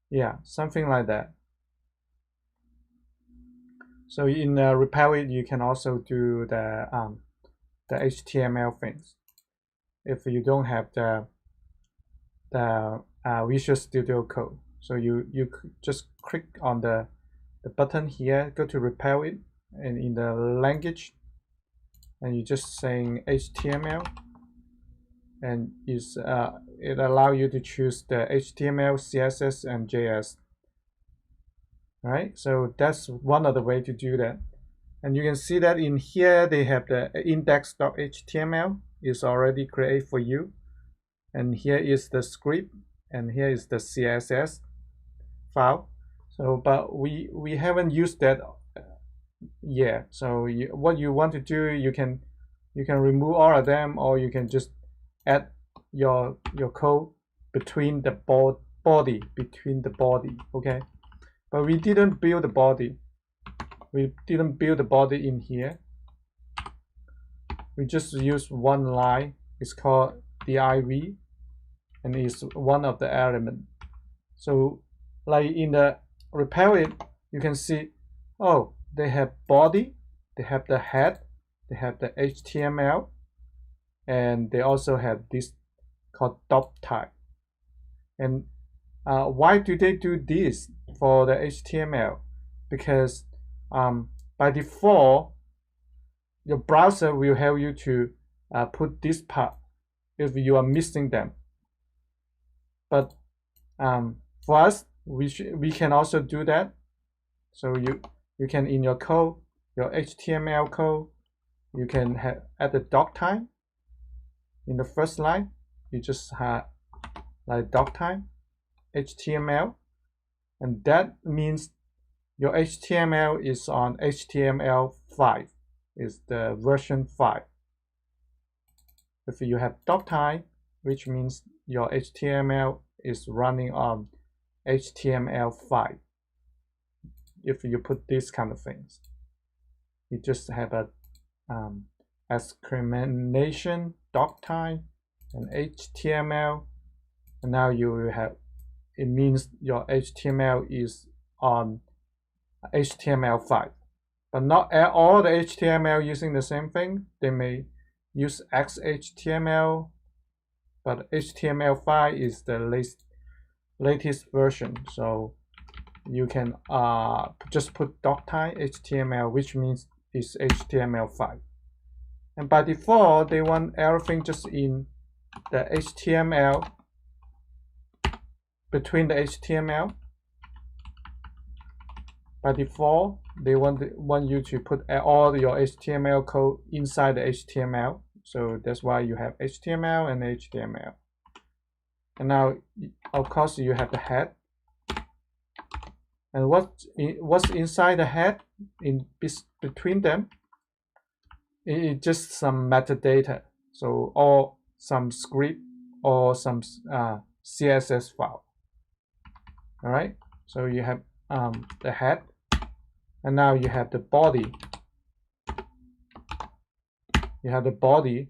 Yeah, something like that. So in Repel it, you can also do the HTML things. If you don't have the Visual Studio Code, so you just click on the button here, go to Repel it, and in the language, and you just saying HTML, and it allow you to choose the HTML, CSS, and JS. Right, so that's one of the way to do that. And you can see that in here they have the index.html is already created for you, and here is the script, and here is the CSS file. So but we haven't used that yet. So what you want to do, you can remove all of them, or you can just add your code between the body. Okay, but we didn't build the body. We didn't build the body in here. We just use one line. It's called div, and it's one of the element. So like in the Repel it, you can see, oh, they have body, they have the head, they have the HTML, and they also have this called doc type. And why do they do this for the HTML? Because by default, your browser will help you to put this part if you are missing them. But for us, we can also do that. So you can, in your code, your HTML code, you can add the doc type. In the first line, you just have like doc type HTML, and that means your HTML is on HTML5, is the version 5. If you have doc type, which means your HTML is running on HTML5. If you put these kind of things, you just have a exclamation doc type and HTML, and now you will have, it means your HTML is on HTML5. But not all the HTML using the same thing. They may use XHTML, but HTML5 is the latest version. So you can just put doc type HTML, which means it's HTML5. And by default, they want everything just in the HTML, between the HTML. By default, they want you to put all your HTML code inside the HTML. So that's why you have HTML and HTML. And now, of course, you have the head. And what's inside the head, in between them, it's just some metadata. So, or some script or some CSS file. All right. So you have the head, and now you have the body. You have the body,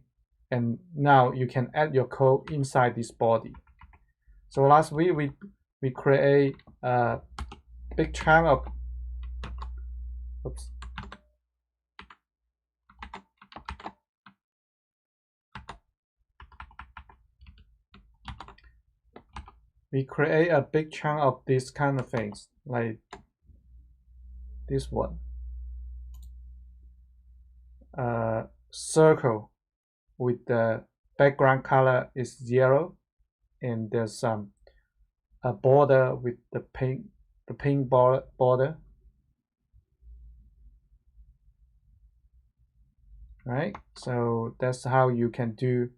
and now you can add your code inside this body. So last week we create a big chunk of we create a big chunk of these kind of things, like this one. Circle with the background color is 0, and there's a border with the pink border. Right? So that's how you can do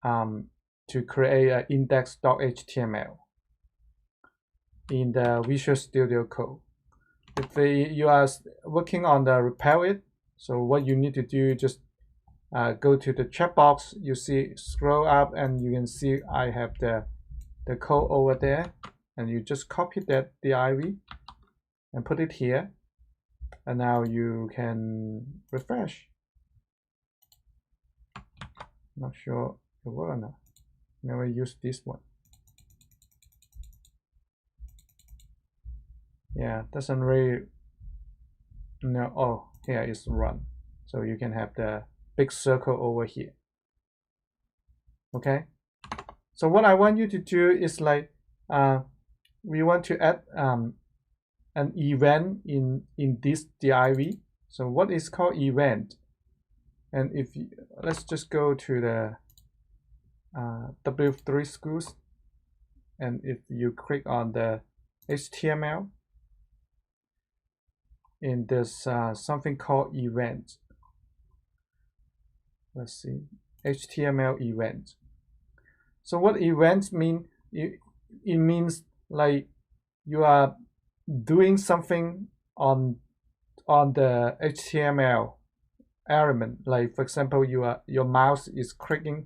to create an index.html in the Visual Studio Code. If you are working on the repair it, so what you need to do, just go to the chat box. You see, scroll up, and you can see I have the code over there, and you just copy that div and put it here, and now you can refresh. Not sure it will or not. Never used this one. Yeah, doesn't really. No. Oh, here is run. So you can have the big circle over here. Okay. So what I want you to do is like we want to add an event in this div. So what is called event? And if you, let's just go to the W3 schools, and if you click on the HTML, and there's something called event. Let's see, HTML event. So what events mean? It means like you are doing something on the HTML element. Like for example, your mouse is clicking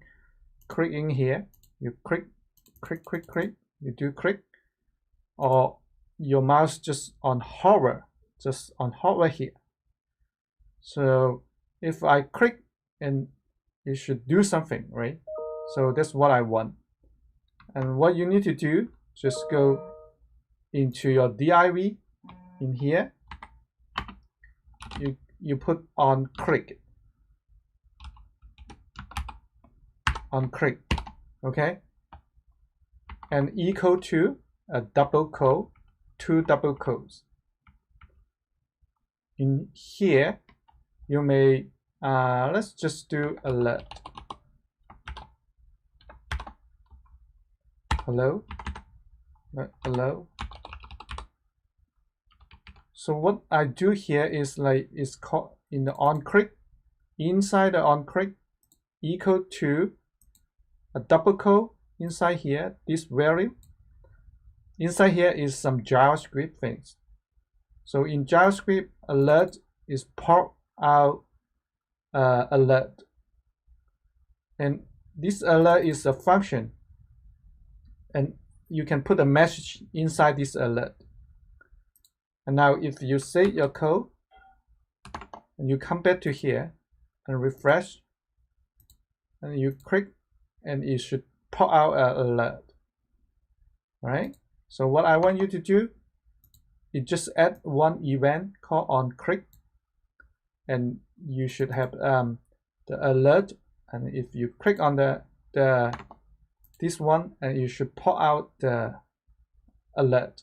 here. You click, you do click, or your mouse just on hover here. So if I click, and you should do something, right? So that's what I want. And what you need to do, just go into your div in here, you put on click, okay, and equal to a double quote, 2 double quotes. In here, you may let's just do alert. Hello. So what I do here is like it's called in the on click, inside the on click equal to a double quote inside here, this value. Inside here is some JavaScript things. So in JavaScript, alert is pop out alert, and this alert is a function, and you can put a message inside this alert. And now if you save your code and you come back to here and refresh, and you click, and it should pop out an alert. Right? So what I want you to do is just add one event called on click, and you should have the alert, and if you click on this one, and you should pop out the alert.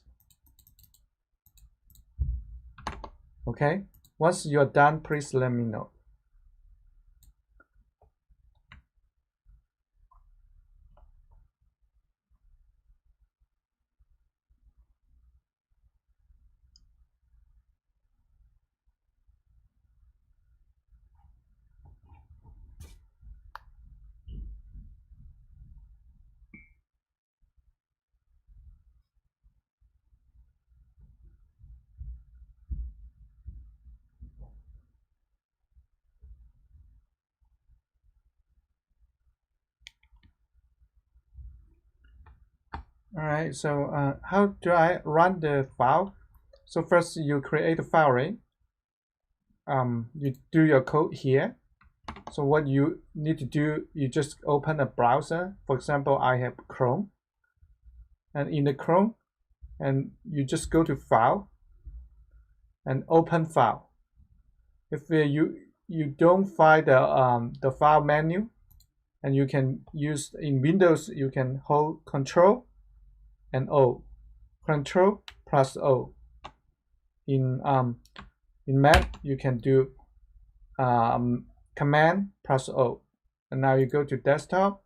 Okay, once you're done, please let me know. All right, so how do I run the file? So first you create a file, right? You do your code here. So what you need to do, you just open a browser. For example, I have Chrome, and in the Chrome, and you just go to File and Open File. If you don't find the file menu, and you can use in Windows, you can hold Control and O, Control plus O. In Mac, you can do Command plus O, and now you go to Desktop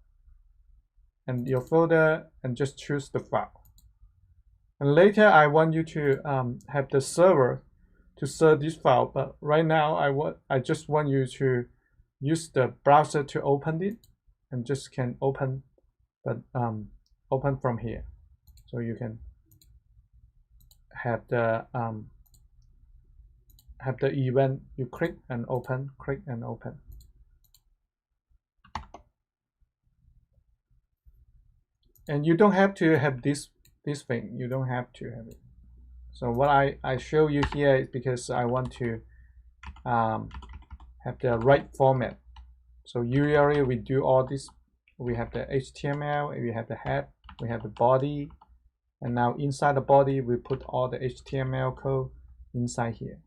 and your folder and just choose the file. And later I want you to have the server to serve this file, but right now I just want you to use the browser to open it, and just can open, but open from here. So you can have the event, you click and open, click and open. And you don't have to have this thing, you don't have to have it. So what I show you here is because I want to have the right format. So usually we do all this, we have the HTML, we have the head, we have the body, and now inside the body we put all the HTML code inside here.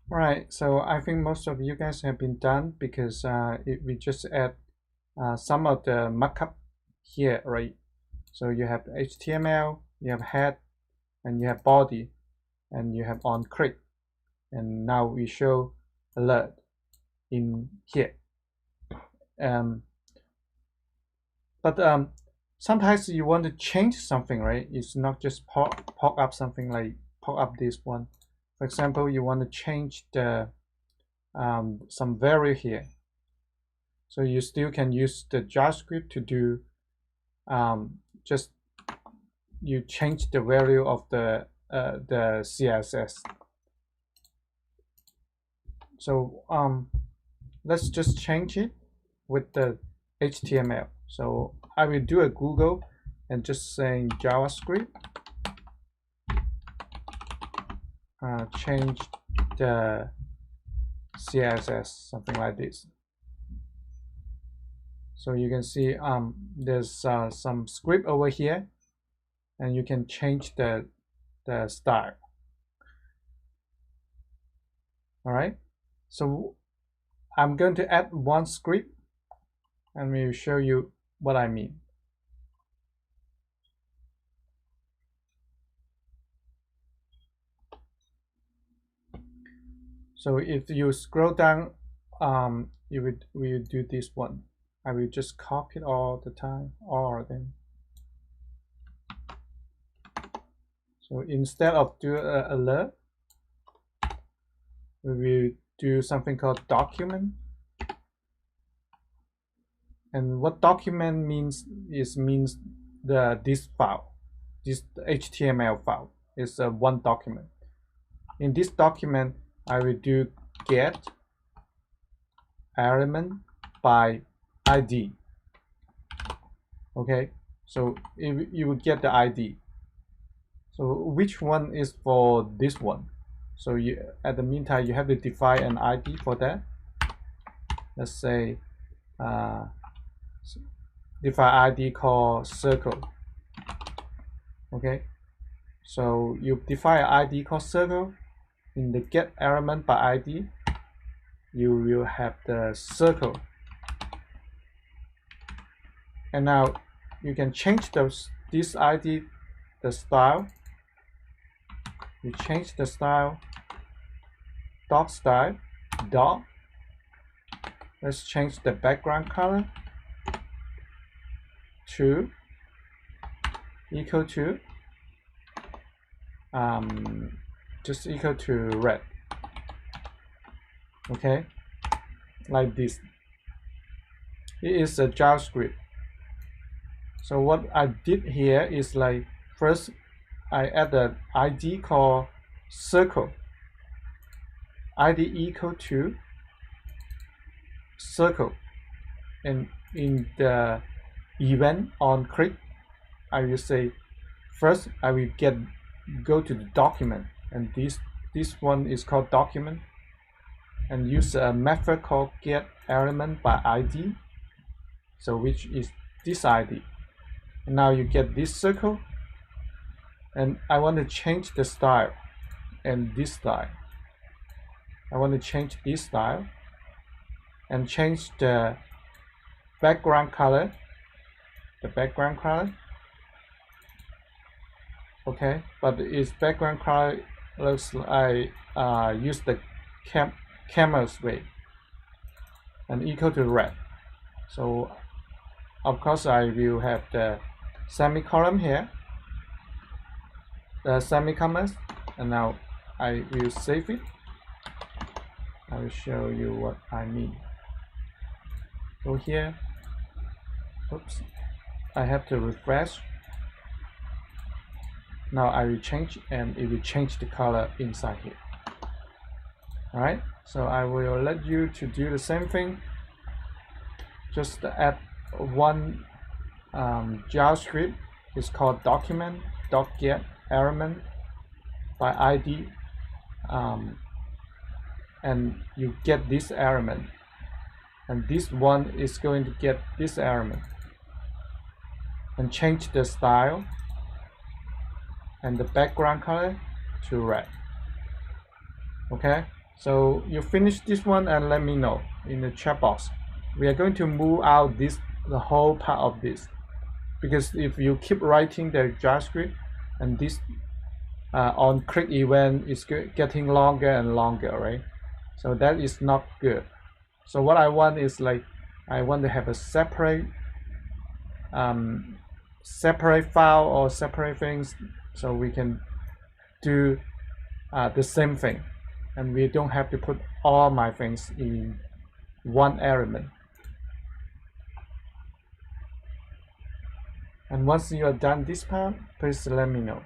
All right, so I think most of you guys have been done, because we just add some of the markup here, right? So you have HTML, you have head, and you have body, and you have on click. And now we show alert in here. But sometimes you want to change something, right? It's not just pop up something like pop up this one. For example, you want to change the some value here. So you still can use the JavaScript to do just you change the value of the CSS. So let's just change it with the HTML. So I will do a Google and just saying JavaScript, change the CSS, something like this. So you can see there's some script over here, and you can change the style. All right, so I'm going to add one script and we'll show you what I mean. So if you scroll down, you will do this one. I will just copy it all the time, all of them. So instead of do an alert, we will do something called document. And what document means means this file, this HTML file is one document. In this document, I will do get element by ID. Okay, so you will get the ID. So which one is for this one? So at the meantime, you have to define an ID for that. Let's say define ID called circle. Okay, so you define an ID called circle. In the get element by ID, you will have the circle. And now you can change this ID, the style. You change the style, dot style, dot. Let's change the background color to equal to just equal to red. Okay, like this. It is a JavaScript. So what I did here is like first I add an ID called circle. ID equal to circle, and in the event on click, I will say first I will go to the document, and this one is called document, and use a method called get element by ID, so which is this ID. And now you get this circle, and I want to change the style and this style. I want to change this style and change the background color. Okay, but its background color looks like use the camera's way and equal to red. So of course I will have the semicolon here, the semicolons, and now I will save it. I will show you what I mean. Go here. Oops, I have to refresh. Now I will change, and it will change the color inside here. Alright, so I will let you to do the same thing. Just add one JavaScript. It's called document.get element by ID, and you get this element, and this one is going to get this element, and change the style and the background color to red. Okay, so you finish this one and let me know in the chat box. We are going to move out the whole part of this. because if you keep writing the JavaScript and this on click event is getting longer and longer, right? So that is not good. So what I want is like I want to have a separate separate file or separate things, so we can do the same thing, and we don't have to put all my things in one element. And once you are done this part, please let me know.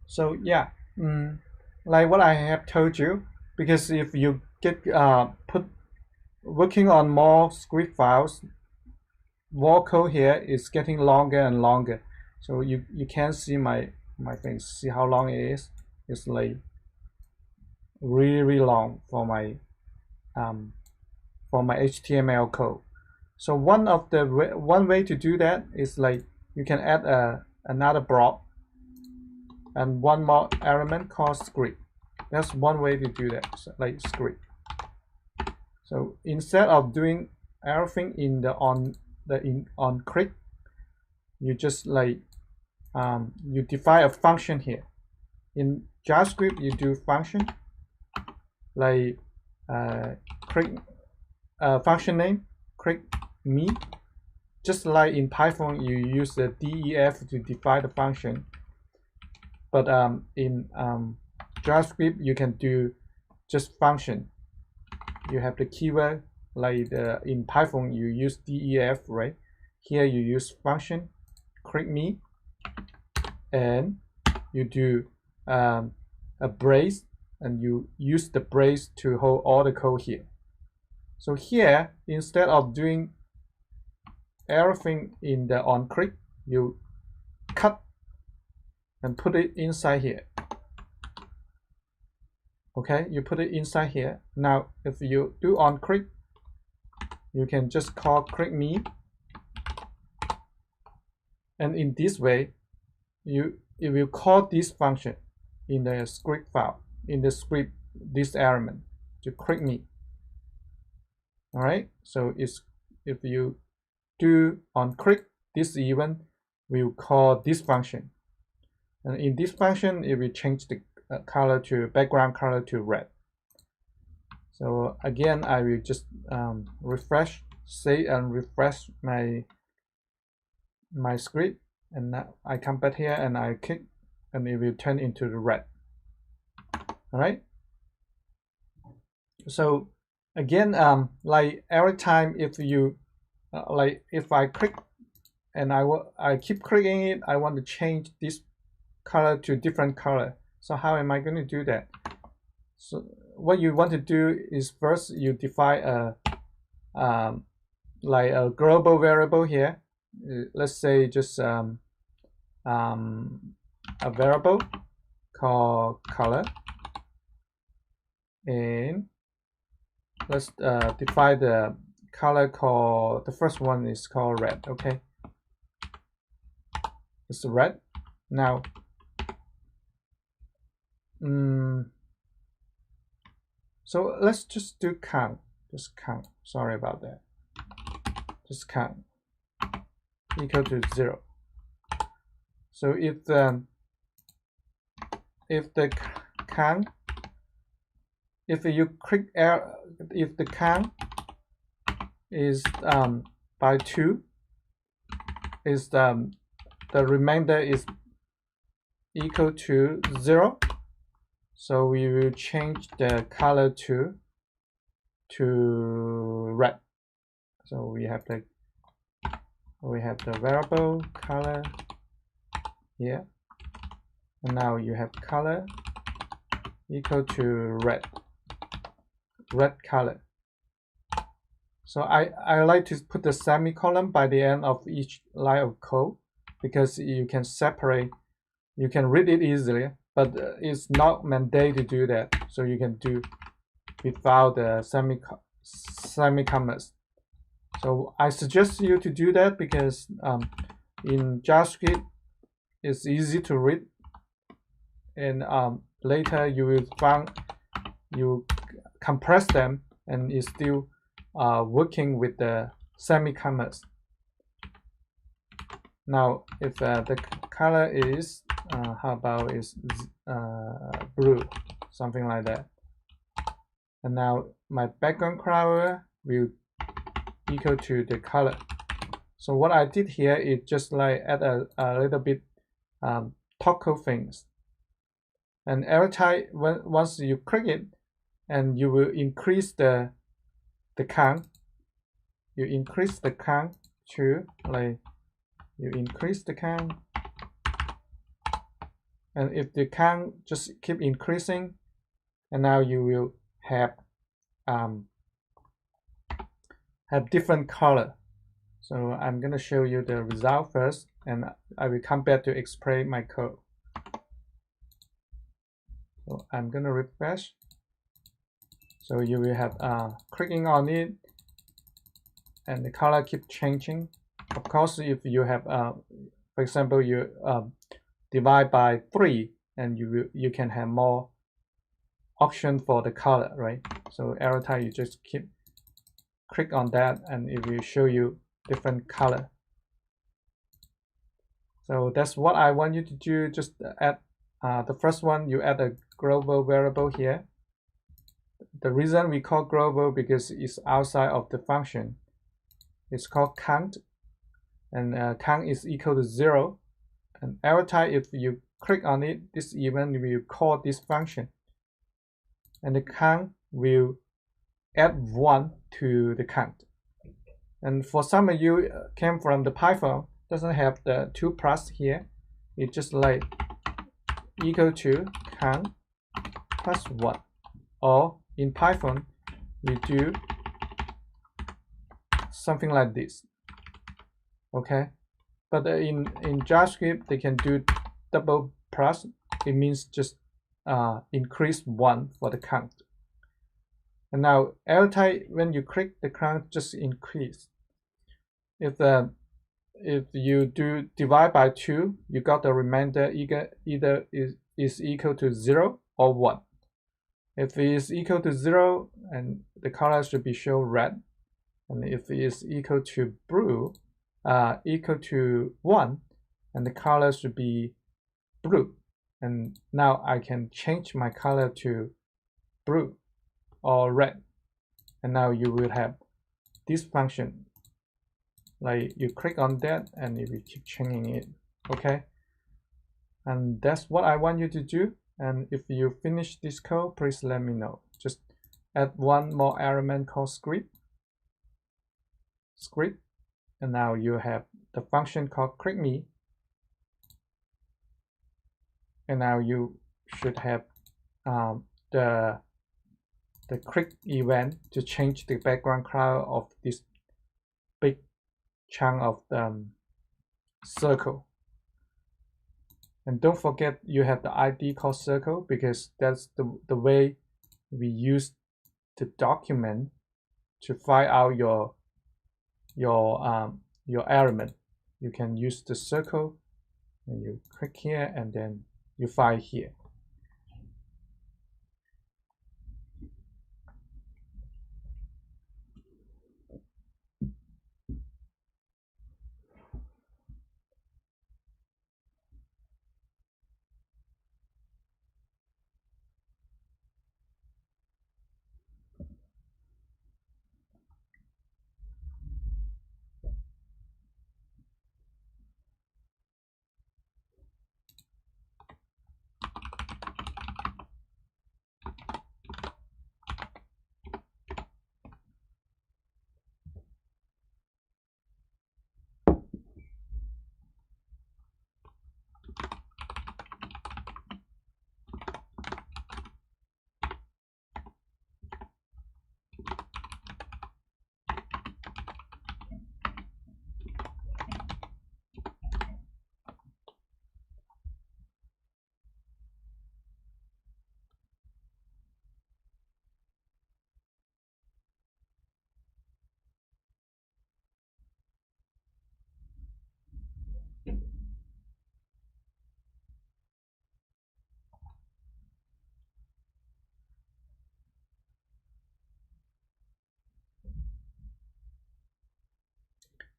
So yeah, like what I have told you, because if you get put working on more script files, more code here is getting longer and longer. So you can see my things. See how long it is? It's like really long for my HTML code. So one way to do that is like you can add another block and one more element called script. That's one way to do that, so like script. So instead of doing everything in the on click, you just like you define a function here. In JavaScript, you do function like click function name click me. Just like in Python, you use the def to define the function. But in JavaScript, you can do just function. You have the keyword, like in Python you use def, right? Here you use function click me, and you do a brace, and you use the brace to hold all the code here. So here, instead of doing everything in the on click, you cut and put it inside here. Okay, you put it inside here. Now if you do on click, you can just call click me, and in this way it will call this function in the script file, in the script, this element to click me. All right, so it's, if you do on click, this event will call this function, and in this function it will change the color to background color to red. So again, I will just refresh, save and refresh my script, and now I come back here and I click, and it will turn into the red. All right, so again, like every time if you like if I click and I keep clicking it, I want to change this color to different color. So how am I going to do that? So what you want to do is first you define a like a global variable here. Let's say just a variable called color, and let's define the color called, the first one is called red. Okay, it's red. Now so let's just do count, sorry about that, just count equal to 0. So if the count, if you click if the count is by 2, is the remainder is equal to 0, so we will change the color to red. So we have the variable color here, and now you have color equal to red color. So I like to put the semicolon by the end of each line of code because you can separate, you can read it easily, but it's not mandated to do that. So you can do without the semicolons. So I suggest you to do that because in JavaScript it's easy to read, and later you will find you compress them and it's still working with the semicolons. Now if the color is how about is blue, something like that, and now my background color will equal to the color. So what I did here is just like add a little bit toggle things, and every time once you click it, and you will increase the count. You increase the count to like you increase the count, and if the count just keep increasing, and now you will have different color. So I'm gonna show you the result first, and I will come back to explain my code. So I'm gonna refresh. So you will have clicking on it, and the color keep changing. Of course, if you have, for example, you divide by 3, and you can have more option for the color, right? So every time you just keep click on that, and it will show you different color. So that's what I want you to do. Just add the first one. You add a global variable here. The reason we call global because it's outside of the function. It's called count, and count is equal to 0. And every time if you click on it, this event will call this function, and the count will add 1 to the count. And for some of you came from the Python, doesn't have the 2+ here. It's just like equal to count plus 1, or in Python we do something like this. Okay, but in JavaScript they can do double plus. It means just increase 1 for the count. And now every time when you click, the count just increase. If you do divide by 2, you got the remainder either is equal to 0 or 1. If it is equal to 0, and the color should be shown red, and if it is equal to blue, equal to 1, and the color should be blue. And now I can change my color to blue or red, and now you will have this function. Like you click on that and it will keep changing it. Okay, and that's what I want you to do. And if you finish this code, please let me know. Just add one more element called script, and now you have the function called click me, and now you should have the click event to change the background color of this big chunk of the circle. And don't forget you have the ID called circle, because that's the way we use the document to find out your element. You can use the circle, and you click here, and then you find here.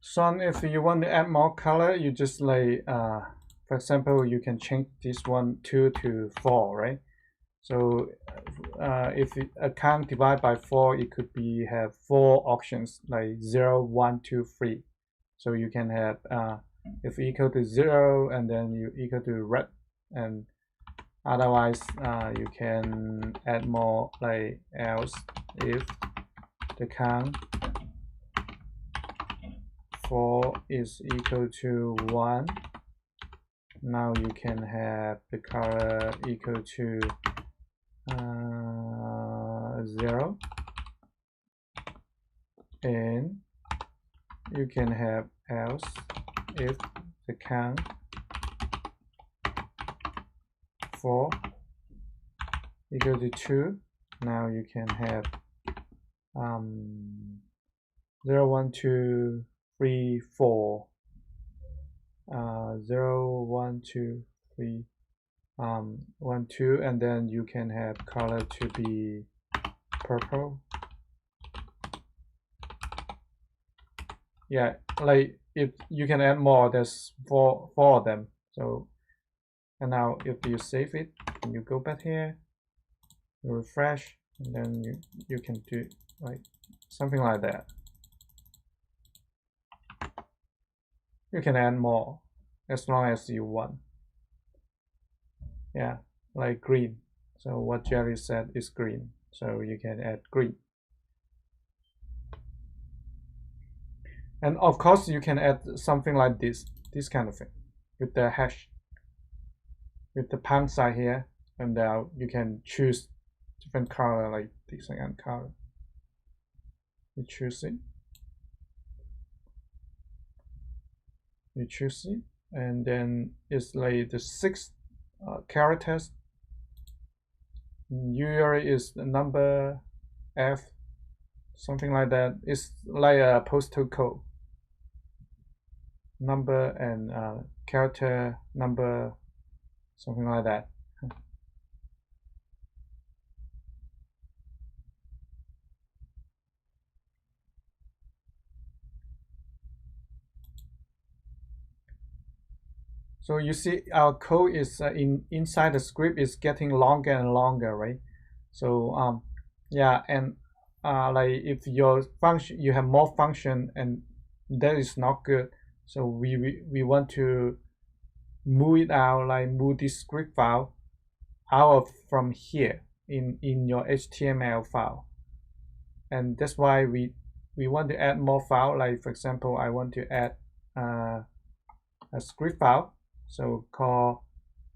So if you want to add more color, you just like, for example, you can change this one 2 to 4, right? So if a count divided by 4, it could be have 4 options like 0, 1, 2, 3. So you can have if equal to 0, and then you equal to red, and otherwise you can add more like else if the count 4 is equal to 1. Now you can have the color equal to 0, and you can have else if the count 4 equal to 2. Now you can have 0, 1, 2, 3, 4. 0, 1, 2, 3, 1, 2, and then you can have color to be purple. Yeah, like if you can add more, there's four of them. So, and now if you save it and you go back here, you refresh, and then you can do like something like that. You can add more as long as you want. Yeah, like green. So what Jerry said is green, so you can add green. And of course you can add something like this kind of thing with the hash, with the pound sign here, and now you can choose different color like this and color. You choose it, and then it's like the 6 characters. Usually is the number F, something like that. It's like a postal code number and character number, something like that. So you see our code is inside the script is getting longer and longer, right? So yeah, and like if your function, you have more function, and that is not good. So we want to move it out, like move this script file out of from here in your HTML file. And that's why we want to add more file. Like for example, I want to add a script file. So call,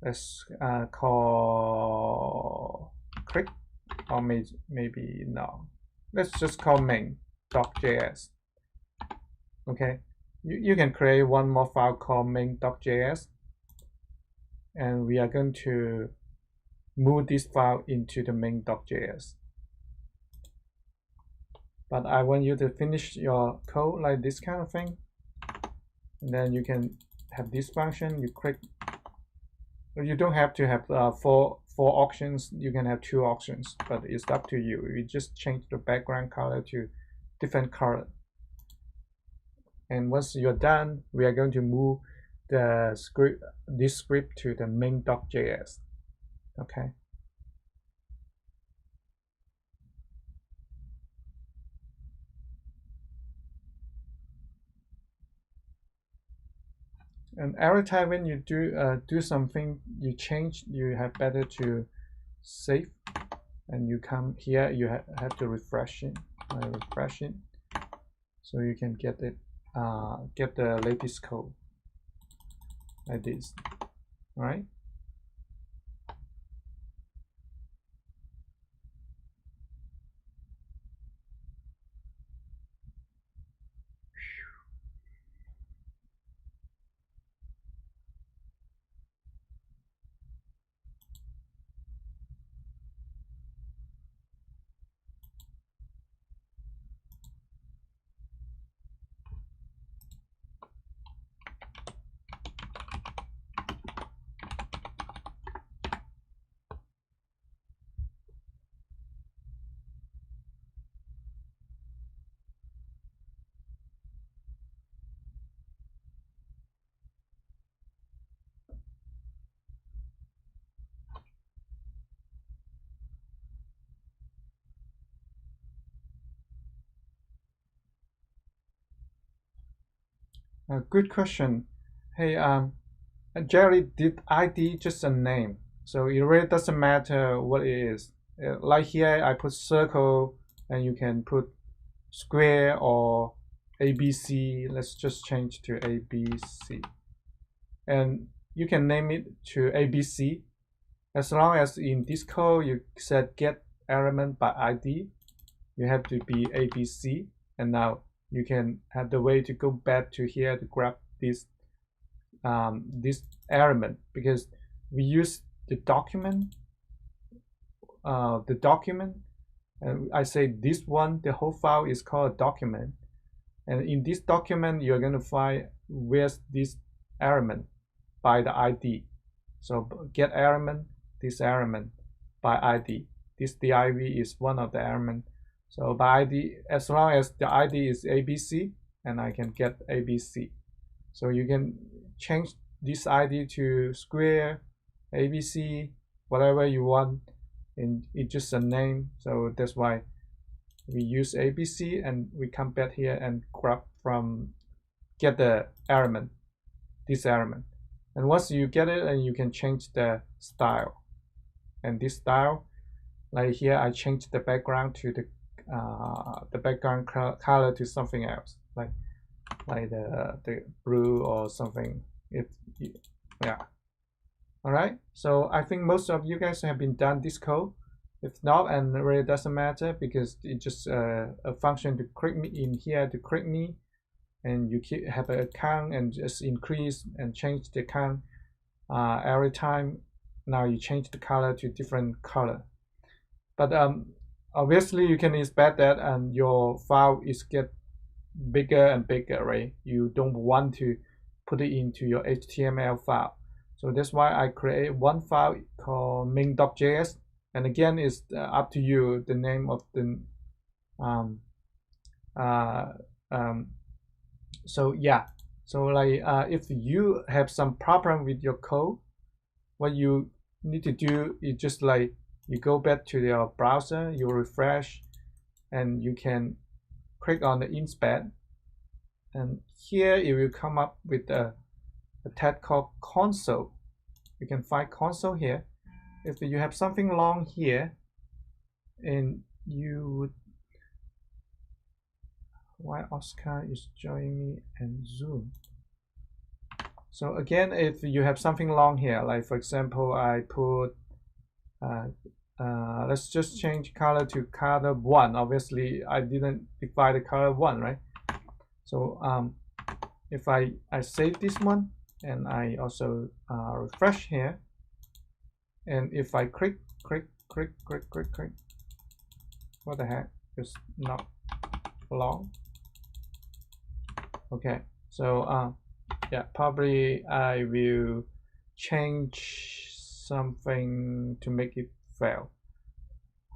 let's call click, or maybe no. Let's just call main.js. Okay, you can create one more file called main.js, and we are going to move this file into the main.js. But I want you to finish your code like this kind of thing, and then you can have this function. You click. You don't have to have four options. You can have 2 options, but it's up to you. You just change the background color to different color. And once you're done, we are going to move the script, this script, to the main.js. Okay. And every time when you do something, you change, you have better to save, and you come here, you have to refresh it, so you can get it, get the latest code like this. All right. Good question. Hey, Jerry, did ID just a name? So it really doesn't matter what it is. Like here, I put circle, and you can put square or ABC. Let's just change to ABC. And you can name it to ABC. As long as in this code you said get element by ID, you have to be ABC. And now you can have the way to go back to here to grab this this element, because we use the document, and I say this one, the whole file is called a document, and in this document you're going to find where's this element by the ID. So get element, this element by ID. This div is one of the element. So by ID, as long as the ID is ABC, and I can get ABC. So you can change this ID to square, ABC, whatever you want, and it's just a name. So that's why we use ABC, and we come back here and grab from get the element, this element. And once you get it, and you can change the style. And this style, like here, I changed the background to the background color to something else, like the blue or something. Yeah. All right. So I think most of you guys have been done this code. If not, and it really doesn't matter, because it's just a function to create me in here to create me, and you have an account and just increase and change the account every time. Now you change the color to different color, but obviously you can expect that, and your file is get bigger and bigger, right? You don't want to put it into your HTML file. So that's why I create one file called main.js, and again, it's up to you the name of the so yeah. So like if you have some problem with your code, what you need to do is just like you go back to your browser, you refresh, and you can click on the inspect, and here it will come up with a tab called console. You can find console here. If you have something long here, and you would, why Oscar is joining me and Zoom. So again, if you have something long here, like for example, I put let's just change color to color 1. Obviously I didn't define the color 1, right? So if I save this one, and I also refresh here, and if I click, what the heck, it's not long. Okay, so yeah, probably I will change something to make it fail.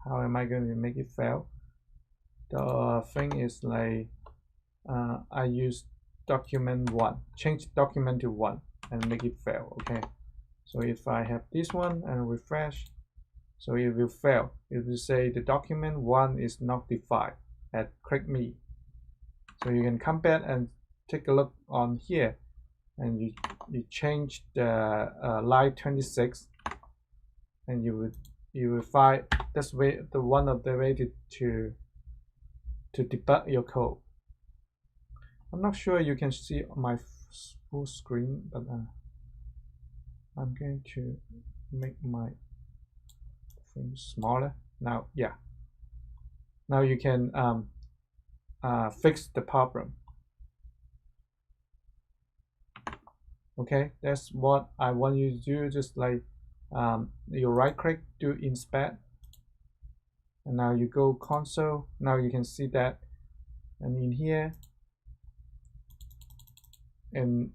How am I going to make it fail? The thing is like I use document 1, change document to 1 and make it fail. Okay, so if I have this one and refresh, so it will fail. It will say the document 1 is not defined at click me. So you can come back and take a look on here, and you change the line 26, and you will find that's one of the way to debug your code. I'm not sure you can see my full screen, but I'm going to make my thing smaller now. Yeah, now you can fix the problem. Okay, that's what I want you to do. Just like you right click, do inspect, and now you go console. Now you can see that, and in here, and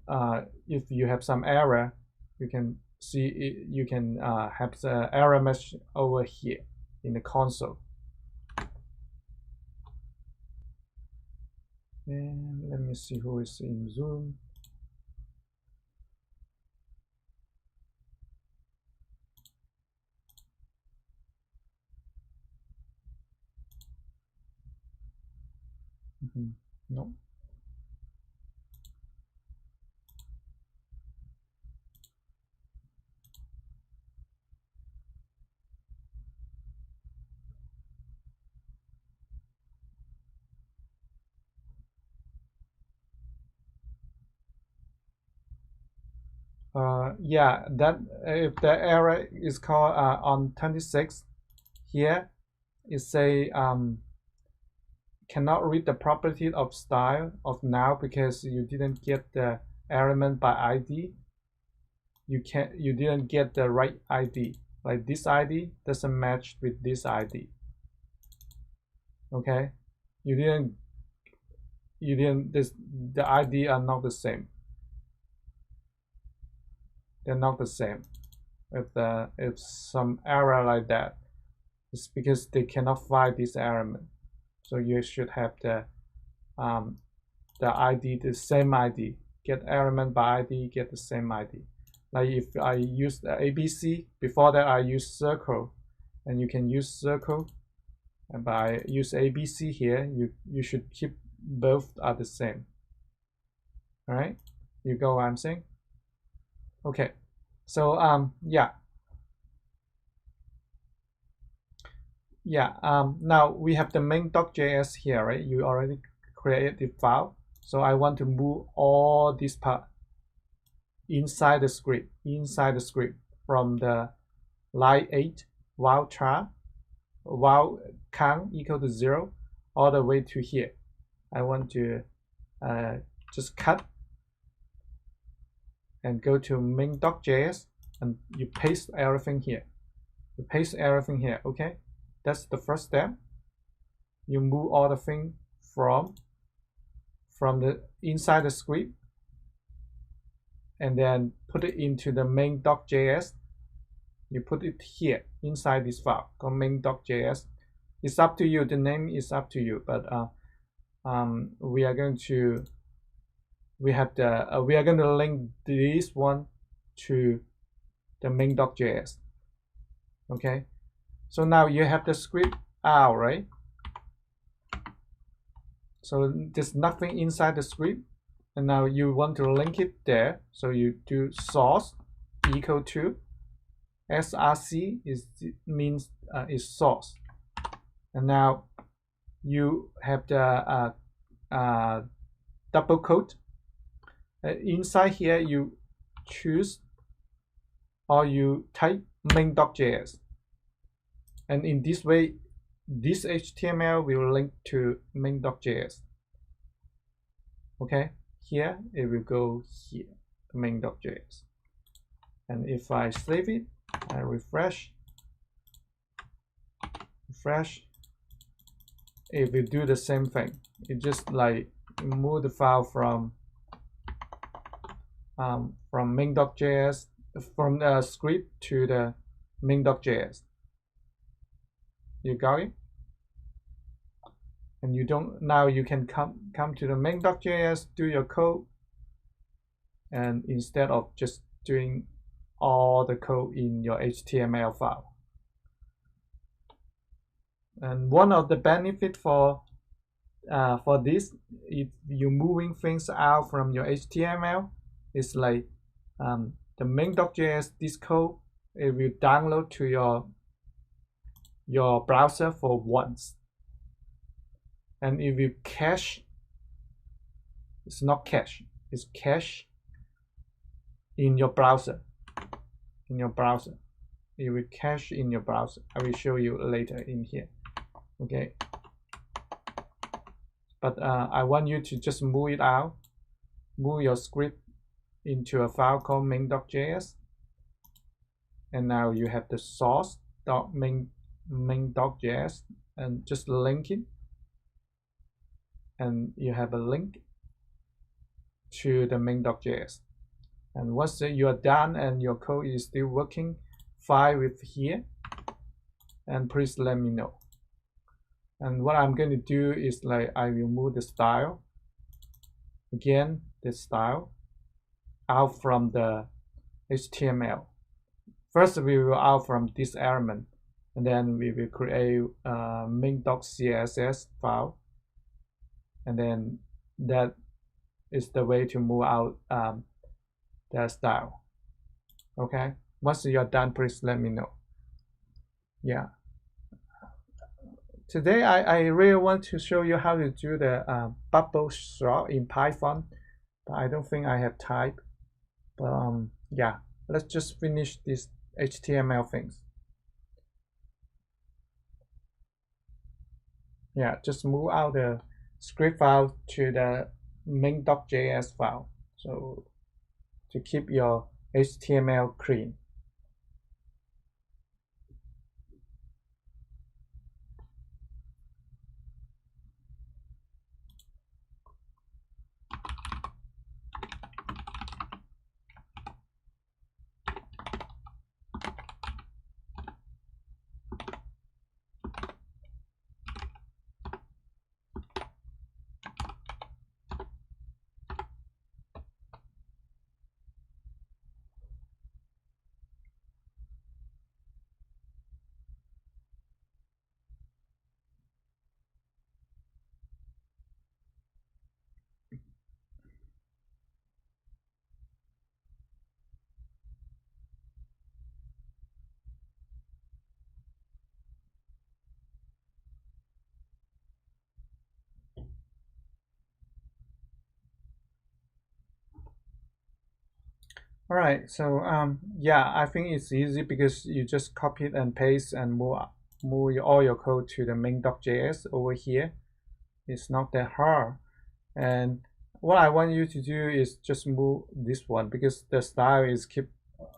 if you have some error, you can see it, you can have the error message over here in the console. And let me see who is in Zoom. No. Yeah, that if the error is called on 26 here, it say cannot read the property of style of now because you didn't get the element by ID. You didn't get the right ID. Like this ID doesn't match with this ID. Okay, the ID are not the same. They're not the same. If some error like that, it's because they cannot find this element. So you should have the ID, the same ID. Get element by ID, get the same ID. Like if I use the ABC, before that I use circle, and you can use circle, and by use ABC here, you should keep both are the same. All right, you go what I'm saying? Okay, so yeah. Now we have the main.js here, right? You already created the file, so I want to move all this part inside the script from the line 8 while count equal to 0 all the way to here. I want to just cut and go to main.js, and you paste everything here. Okay, that's the first step. You move all the thing from the inside the script, and then put it into the main.js. You put it here inside this file called main.js. It's up to you. The name is up to you, but we are going to link this one to the main.js. Okay, so now you have the script out, right? So there's nothing inside the script, and now you want to link it there. So you do source equal to src means source, and now you have the double quote. Inside here you choose or you type main.js, and in this way this HTML will link to main.js. Okay, here it will go here, main.js, and if I save it, I refresh, it will do the same thing. It just like move the file from main.js, from the script to the main.js. You got it? And you don't, now you can come to the main.js, do your code, and instead of just doing all the code in your HTML file. And one of the benefits for this, if you're moving things out from your HTML, is like the main.js, this code, it will download to your browser for once, and it will cache. It's not cache, it's cache in your browser. It will cache in your browser. I will show you later in here. Okay, but I want you to just move it out, move your script into a file called main.js, and now you have the source.main.js, and just link it, and you have a link to the main.js. And once you are done and your code is still working fine with here, and please let me know. And what I'm going to do is like I will move the style again, the style out from the HTML. First we will out from this element, and then we will create a main.css file, and then that is the way to move out the style. Okay, once you're done, please let me know. Yeah, today I really want to show you how to do the bubble sort in Python, but I don't think I have type. But yeah, let's just finish these HTML things. Yeah, just move out the script file to the main.js file. So to keep your HTML clean. All right, so yeah, I think it's easy because you just copy it and paste and move all your code to the main.js over here. It's not that hard. And what I want you to do is just move this one because the style is keep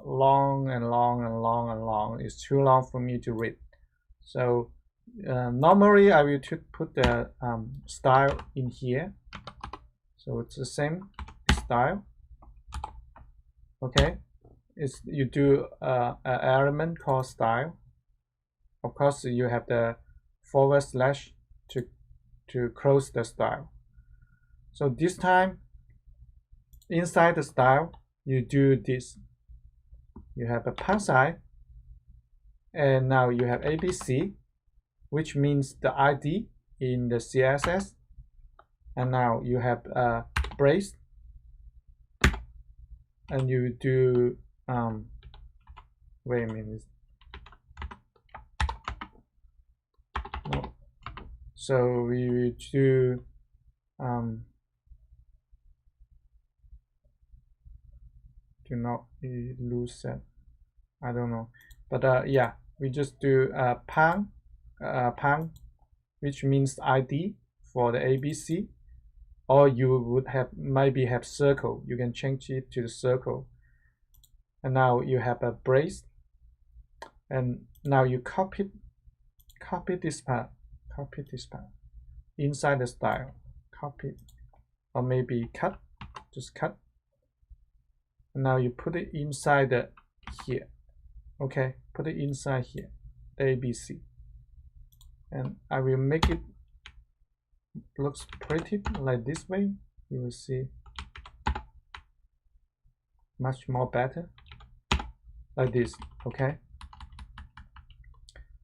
long and long and long and long. It's too long for me to read. So normally I will put the style in here. So it's the same style. Okay, you do an element called style. Of course, you have the / to close the style. So this time, inside the style, you do this. You have a #, and now you have ABC, which means the ID in the CSS. And now you have a brace, and you do wait a minute. No. So we will do do not lose that. I don't know, but yeah, we just do pound, which means ID for the ABC, or you would have maybe have circle. You can change it to the circle, and now you have a brace, and now you copy this part, inside the style, copy, or maybe cut, just cut. And now you put it inside the here. Okay, put it inside here, the ABC, and I will make it looks pretty like this way. You will see much more better like this. Okay,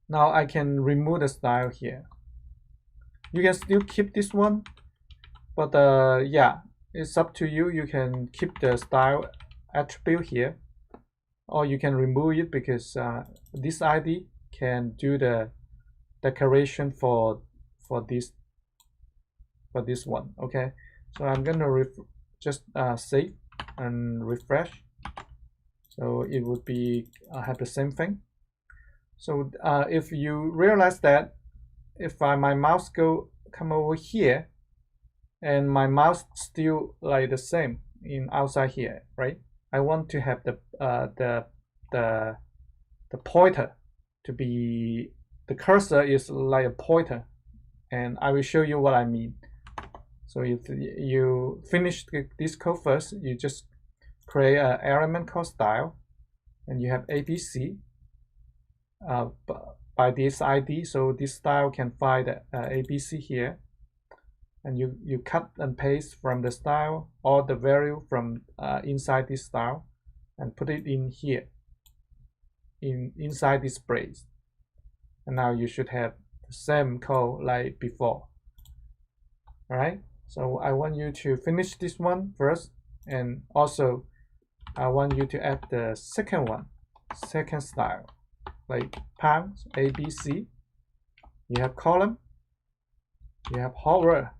now I can remove the style here. You can still keep this one, but yeah, it's up to you. You can keep the style attribute here, or you can remove it because this ID can do the decoration for this one. Okay, so I'm gonna just save and refresh, so it would be have the same thing. So if you realize that if my mouse come over here, and my mouse still like the same in outside here, right? I want to have the pointer to be, the cursor is like a pointer, and I will show you what I mean. So if you finish this code first, you just create an element called style, and you have ABC by this ID, so this style can find the ABC here, and you cut and paste from the style all the value from inside this style and put it in here inside this brace, and now you should have the same code like before. All right, so I want you to finish this one first, and also I want you to add the second one, second style, like pound ABC. You have column, you have hover,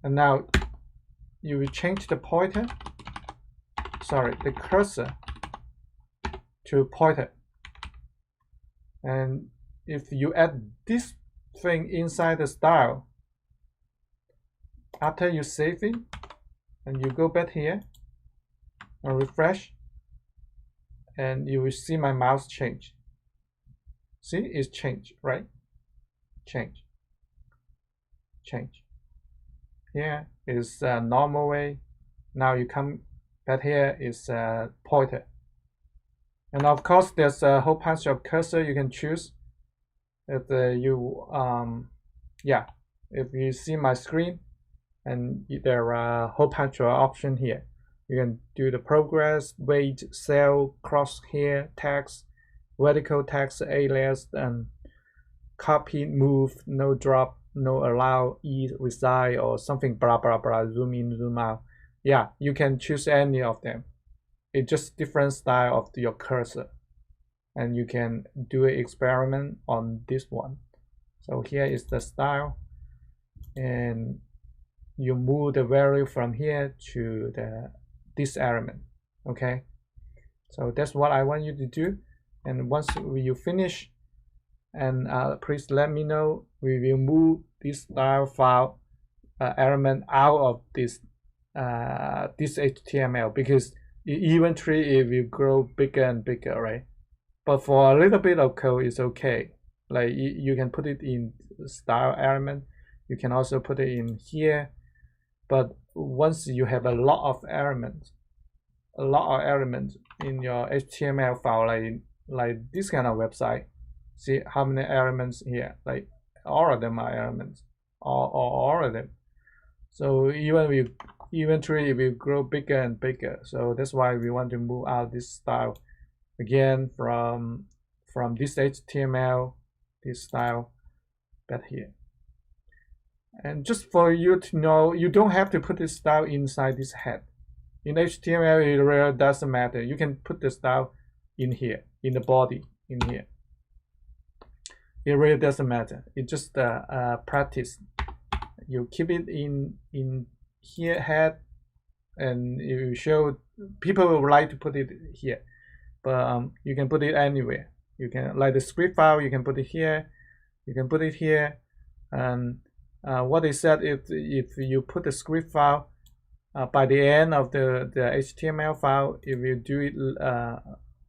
and now you will change the pointer, sorry, the cursor to pointer. And if you add this thing inside the style, after you save it, and you go back here and refresh, and you will see my mouse change. See, it's changed, right? Change. Here is a normal way. Now you come back here is a pointer. And of course, there's a whole bunch of cursor you can choose. If if you see my screen, and there are a whole bunch of options here. You can do the progress, weight, cell, crosshair, text, vertical text, alias, and copy, move, no drop, no allow, reside, or something blah blah blah, zoom in, zoom out. Yeah, you can choose any of them. It's just different style of your cursor, and you can do an experiment on this one. So here is the style, and you move the value from here to this element. Okay, so that's what I want you to do. And once you finish, and please let me know, we will move this style file element out of this HTML, because eventually it will grow bigger and bigger, right? But for a little bit of code, it's okay. Like you can put it in style element, you can also put it in here. But once you have a lot of elements in your HTML file, like this kind of website, see how many elements here? Like all of them are elements, all of them. So eventually it will grow bigger and bigger. So that's why we want to move out this style again from this HTML, this style back here. And just for you to know, you don't have to put this style inside this head. In HTML, it really doesn't matter. You can put the style in here, in the body, in here. It really doesn't matter. It's just practice. You keep it in here, head, and you show people would like to put it here, but you can put it anywhere. You can, like the script file, you can put it here. You can put it here, and what they said, if you put the script file by the end of the HTML file, it will do it.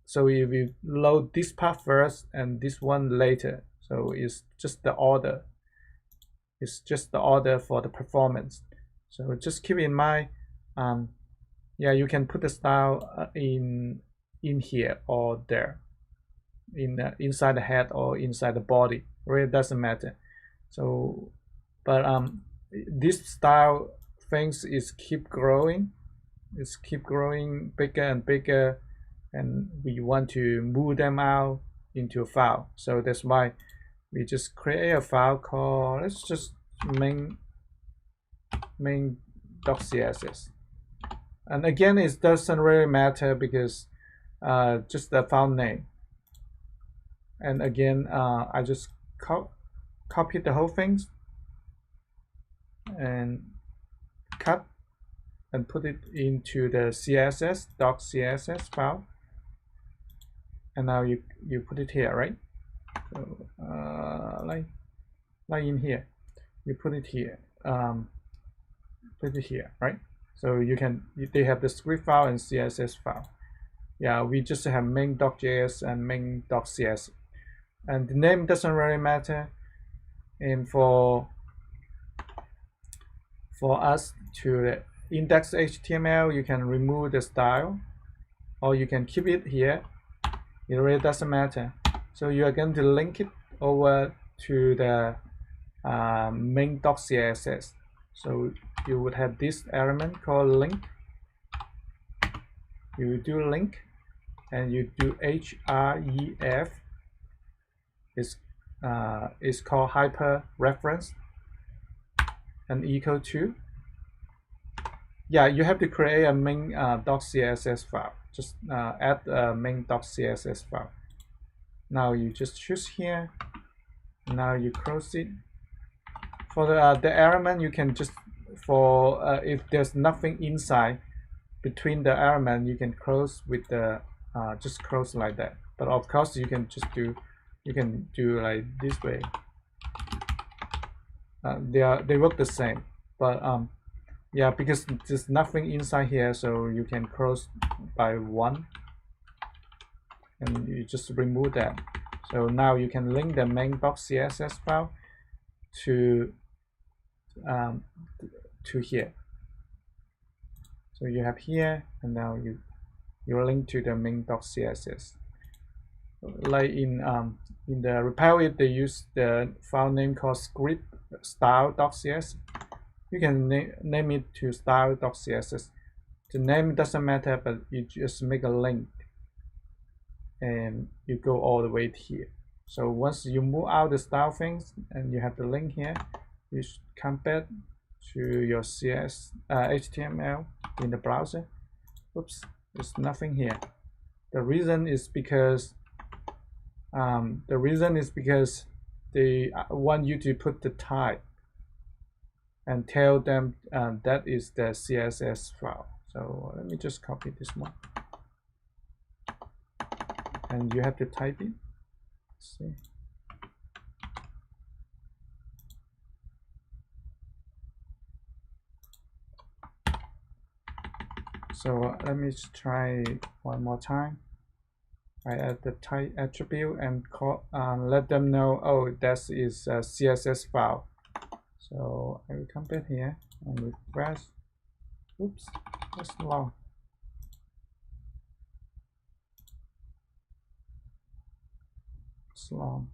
So it will load this part first and this one later. So it's just the order. It's just the order for the performance. So just keep in mind. Yeah, you can put the style in here or there, inside the head or inside the body. Really doesn't matter. So. But this style things is keep growing. It's keep growing bigger and bigger, and we want to move them out into a file. So that's why we just create a file called, let's just main.css. And again, it doesn't really matter because just the file name. And again, I just copy the whole thing and cut and put it into the CSS.css file, and now you put it here, right? So like in here, you put it here, right? So you can, they have the script file and CSS file. Yeah, we just have main.js and main.cs, and the name doesn't really matter. And for us to index HTML, you can remove the style, or you can keep it here. It really doesn't matter. So you are going to link it over to the main.css. So you would have this element called link. You do link, and you do href. It's called hyper reference, and equal to, yeah, you have to create a main.css file. Just add a main.css file. Now you just choose here. Now you close it. For the element, you can just if there's nothing inside between the element, you can close with the just close like that. But of course you can do like this way. They work the same, but yeah, because there's nothing inside here, so you can close by one, and you just remove that. So now you can link the main.css file to here. So you have here, and now you link to the main.css. Like in the repo, they use the file name called script style.css. You can name it to style.css. The name doesn't matter, but you just make a link and you go all the way here. So once you move out the style things and you have the link here, you should come back to your HTML in the browser. Oops, there's nothing here. The reason is because they want you to put the type and tell them that is the CSS file. So let me just copy this one, and you have to type it. Let's see. So let me try one more time. I add the type attribute and let them know, oh, that is a CSS file. So I will come back here and refresh. Oops, that's long. It's long.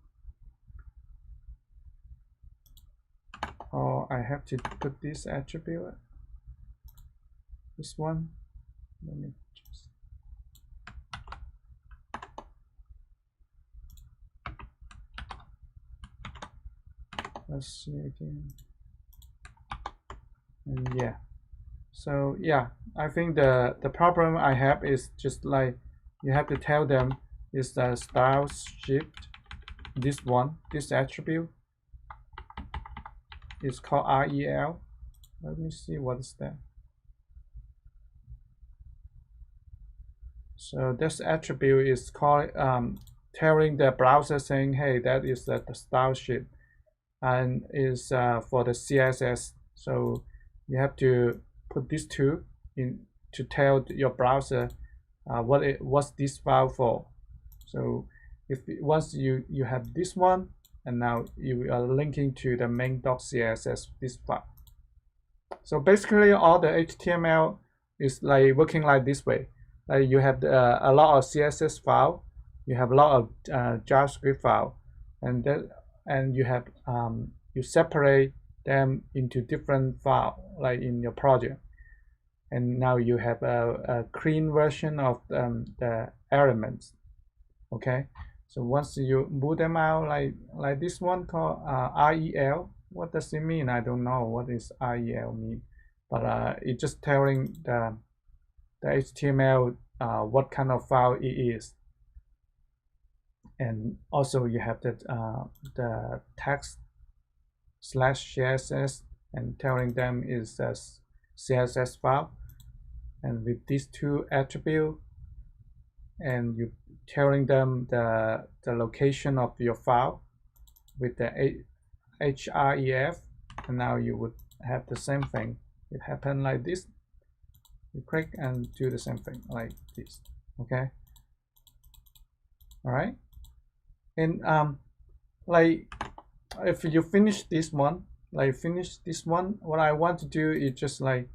Oh, I have to put this attribute. This one. Let me just. Let's see again. And yeah. So yeah, I think the problem I have is just like you have to tell them is the style shift. This one, this attribute is called rel. Let me see what is that. So this attribute is called telling the browser saying, hey, that is the style shift, and is for the CSS. So you have to put these two in to tell your browser what's this file for. So if once you have this one, and now you are linking to the main.css, this file. So basically all the HTML is like working like this way. Like you have a lot of CSS file, you have a lot of JavaScript file, and you have you separate them into different file, like in your project. And now you have a clean version of the elements. Okay, so once you move them out, like this one called rel. What does it mean? I don't know what is rel mean, but it's just telling the HTML what kind of file it is. And also you have the text /css and telling them is a CSS file, and with these two attributes, and you telling them the location of your file with the href, and now you would have the same thing. It happened like this. You click and do the same thing like this. Okay. All right. And like if you finish this one, what I want to do is just like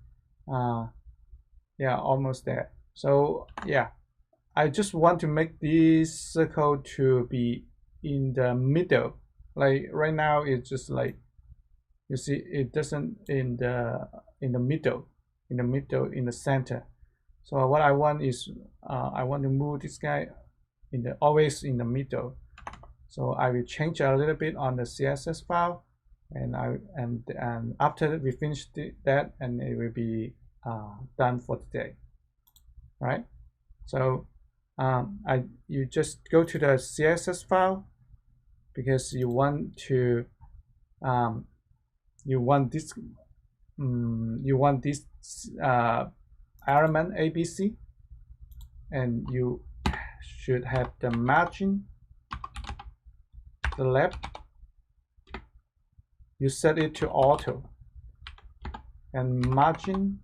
yeah, almost there. So yeah, I just want to make this circle to be in the middle. Like right now it's just like, you see, it doesn't in the middle, in the center. So what I want is I want to move this guy always in the middle. So I will change a little bit on the CSS file, and after we finish that, and it will be done for today. All right. So you just go to the CSS file, because you want to you want this you want this element ABC, and you should have the margin, the left, you set it to auto, and margin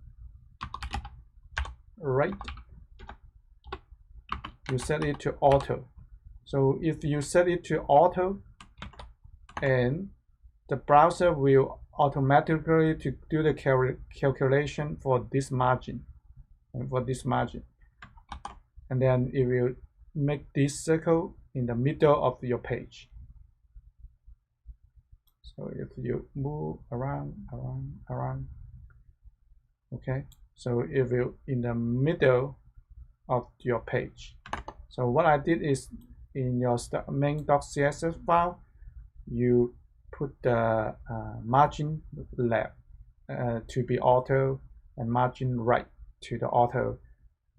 right, you set it to auto. So if you set it to auto, and the browser will automatically to do the calculation for this margin, and then it will make this circle in the middle of your page. So if you move around, okay, so it will in the middle of your page. So what I did is, in your main.css file, you put the margin left to be auto, and margin right to the auto.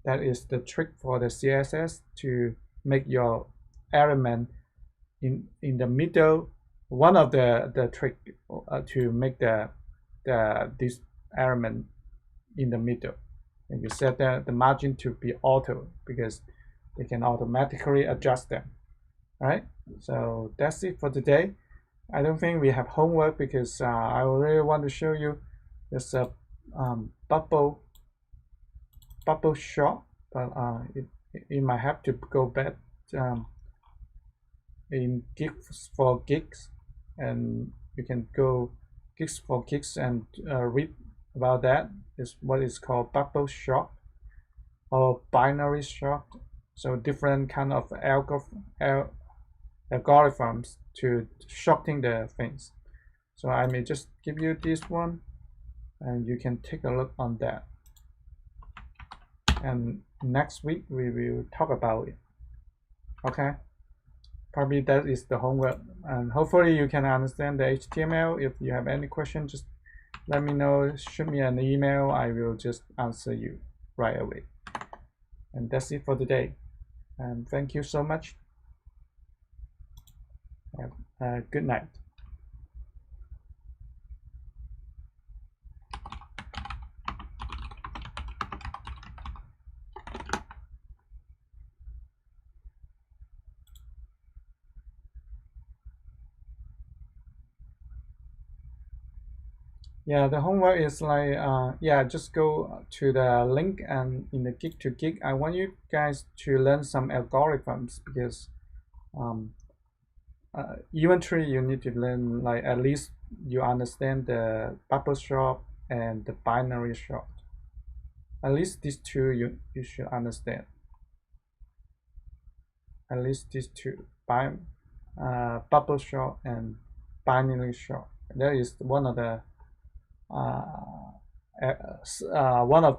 That is the trick for the CSS, to make your element in the middle. One of the trick to make this element in the middle, and you set the margin to be auto, because they can automatically adjust them. All right, so that's it for today. I don't think we have homework, because I really want to show you this bubble shot, but it might have to go back in gigs for gigs, and you can go gigs for gigs and read about that. Is what is called bubble shot or binary shot. So different kind of algorithms to shorting the things. So I may just give you this one, and you can take a look on that. And next week we will talk about it. Okay, probably that is the homework, and hopefully you can understand the HTML. If you have any question, just let me know, shoot me an email, I will just answer you right away. And that's it for today, and thank you so much. Good night. Yeah, the homework is like, yeah, just go to the link, and in the Geek to Geek, I want you guys to learn some algorithms, because eventually you need to learn, like, at least you understand the bubble shot and the binary shot. At least these two you should understand. At least these two, bubble shot and binary shot. That is one of the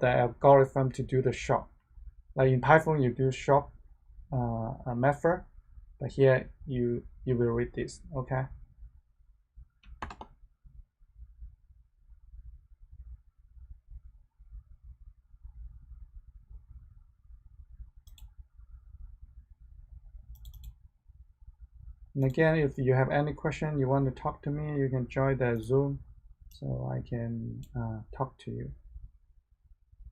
algorithm to do the shot. Like in Python, you do shot method, but here you will read this. Okay. And again, if you have any question, you want to talk to me, you can join the Zoom, so I can talk to you.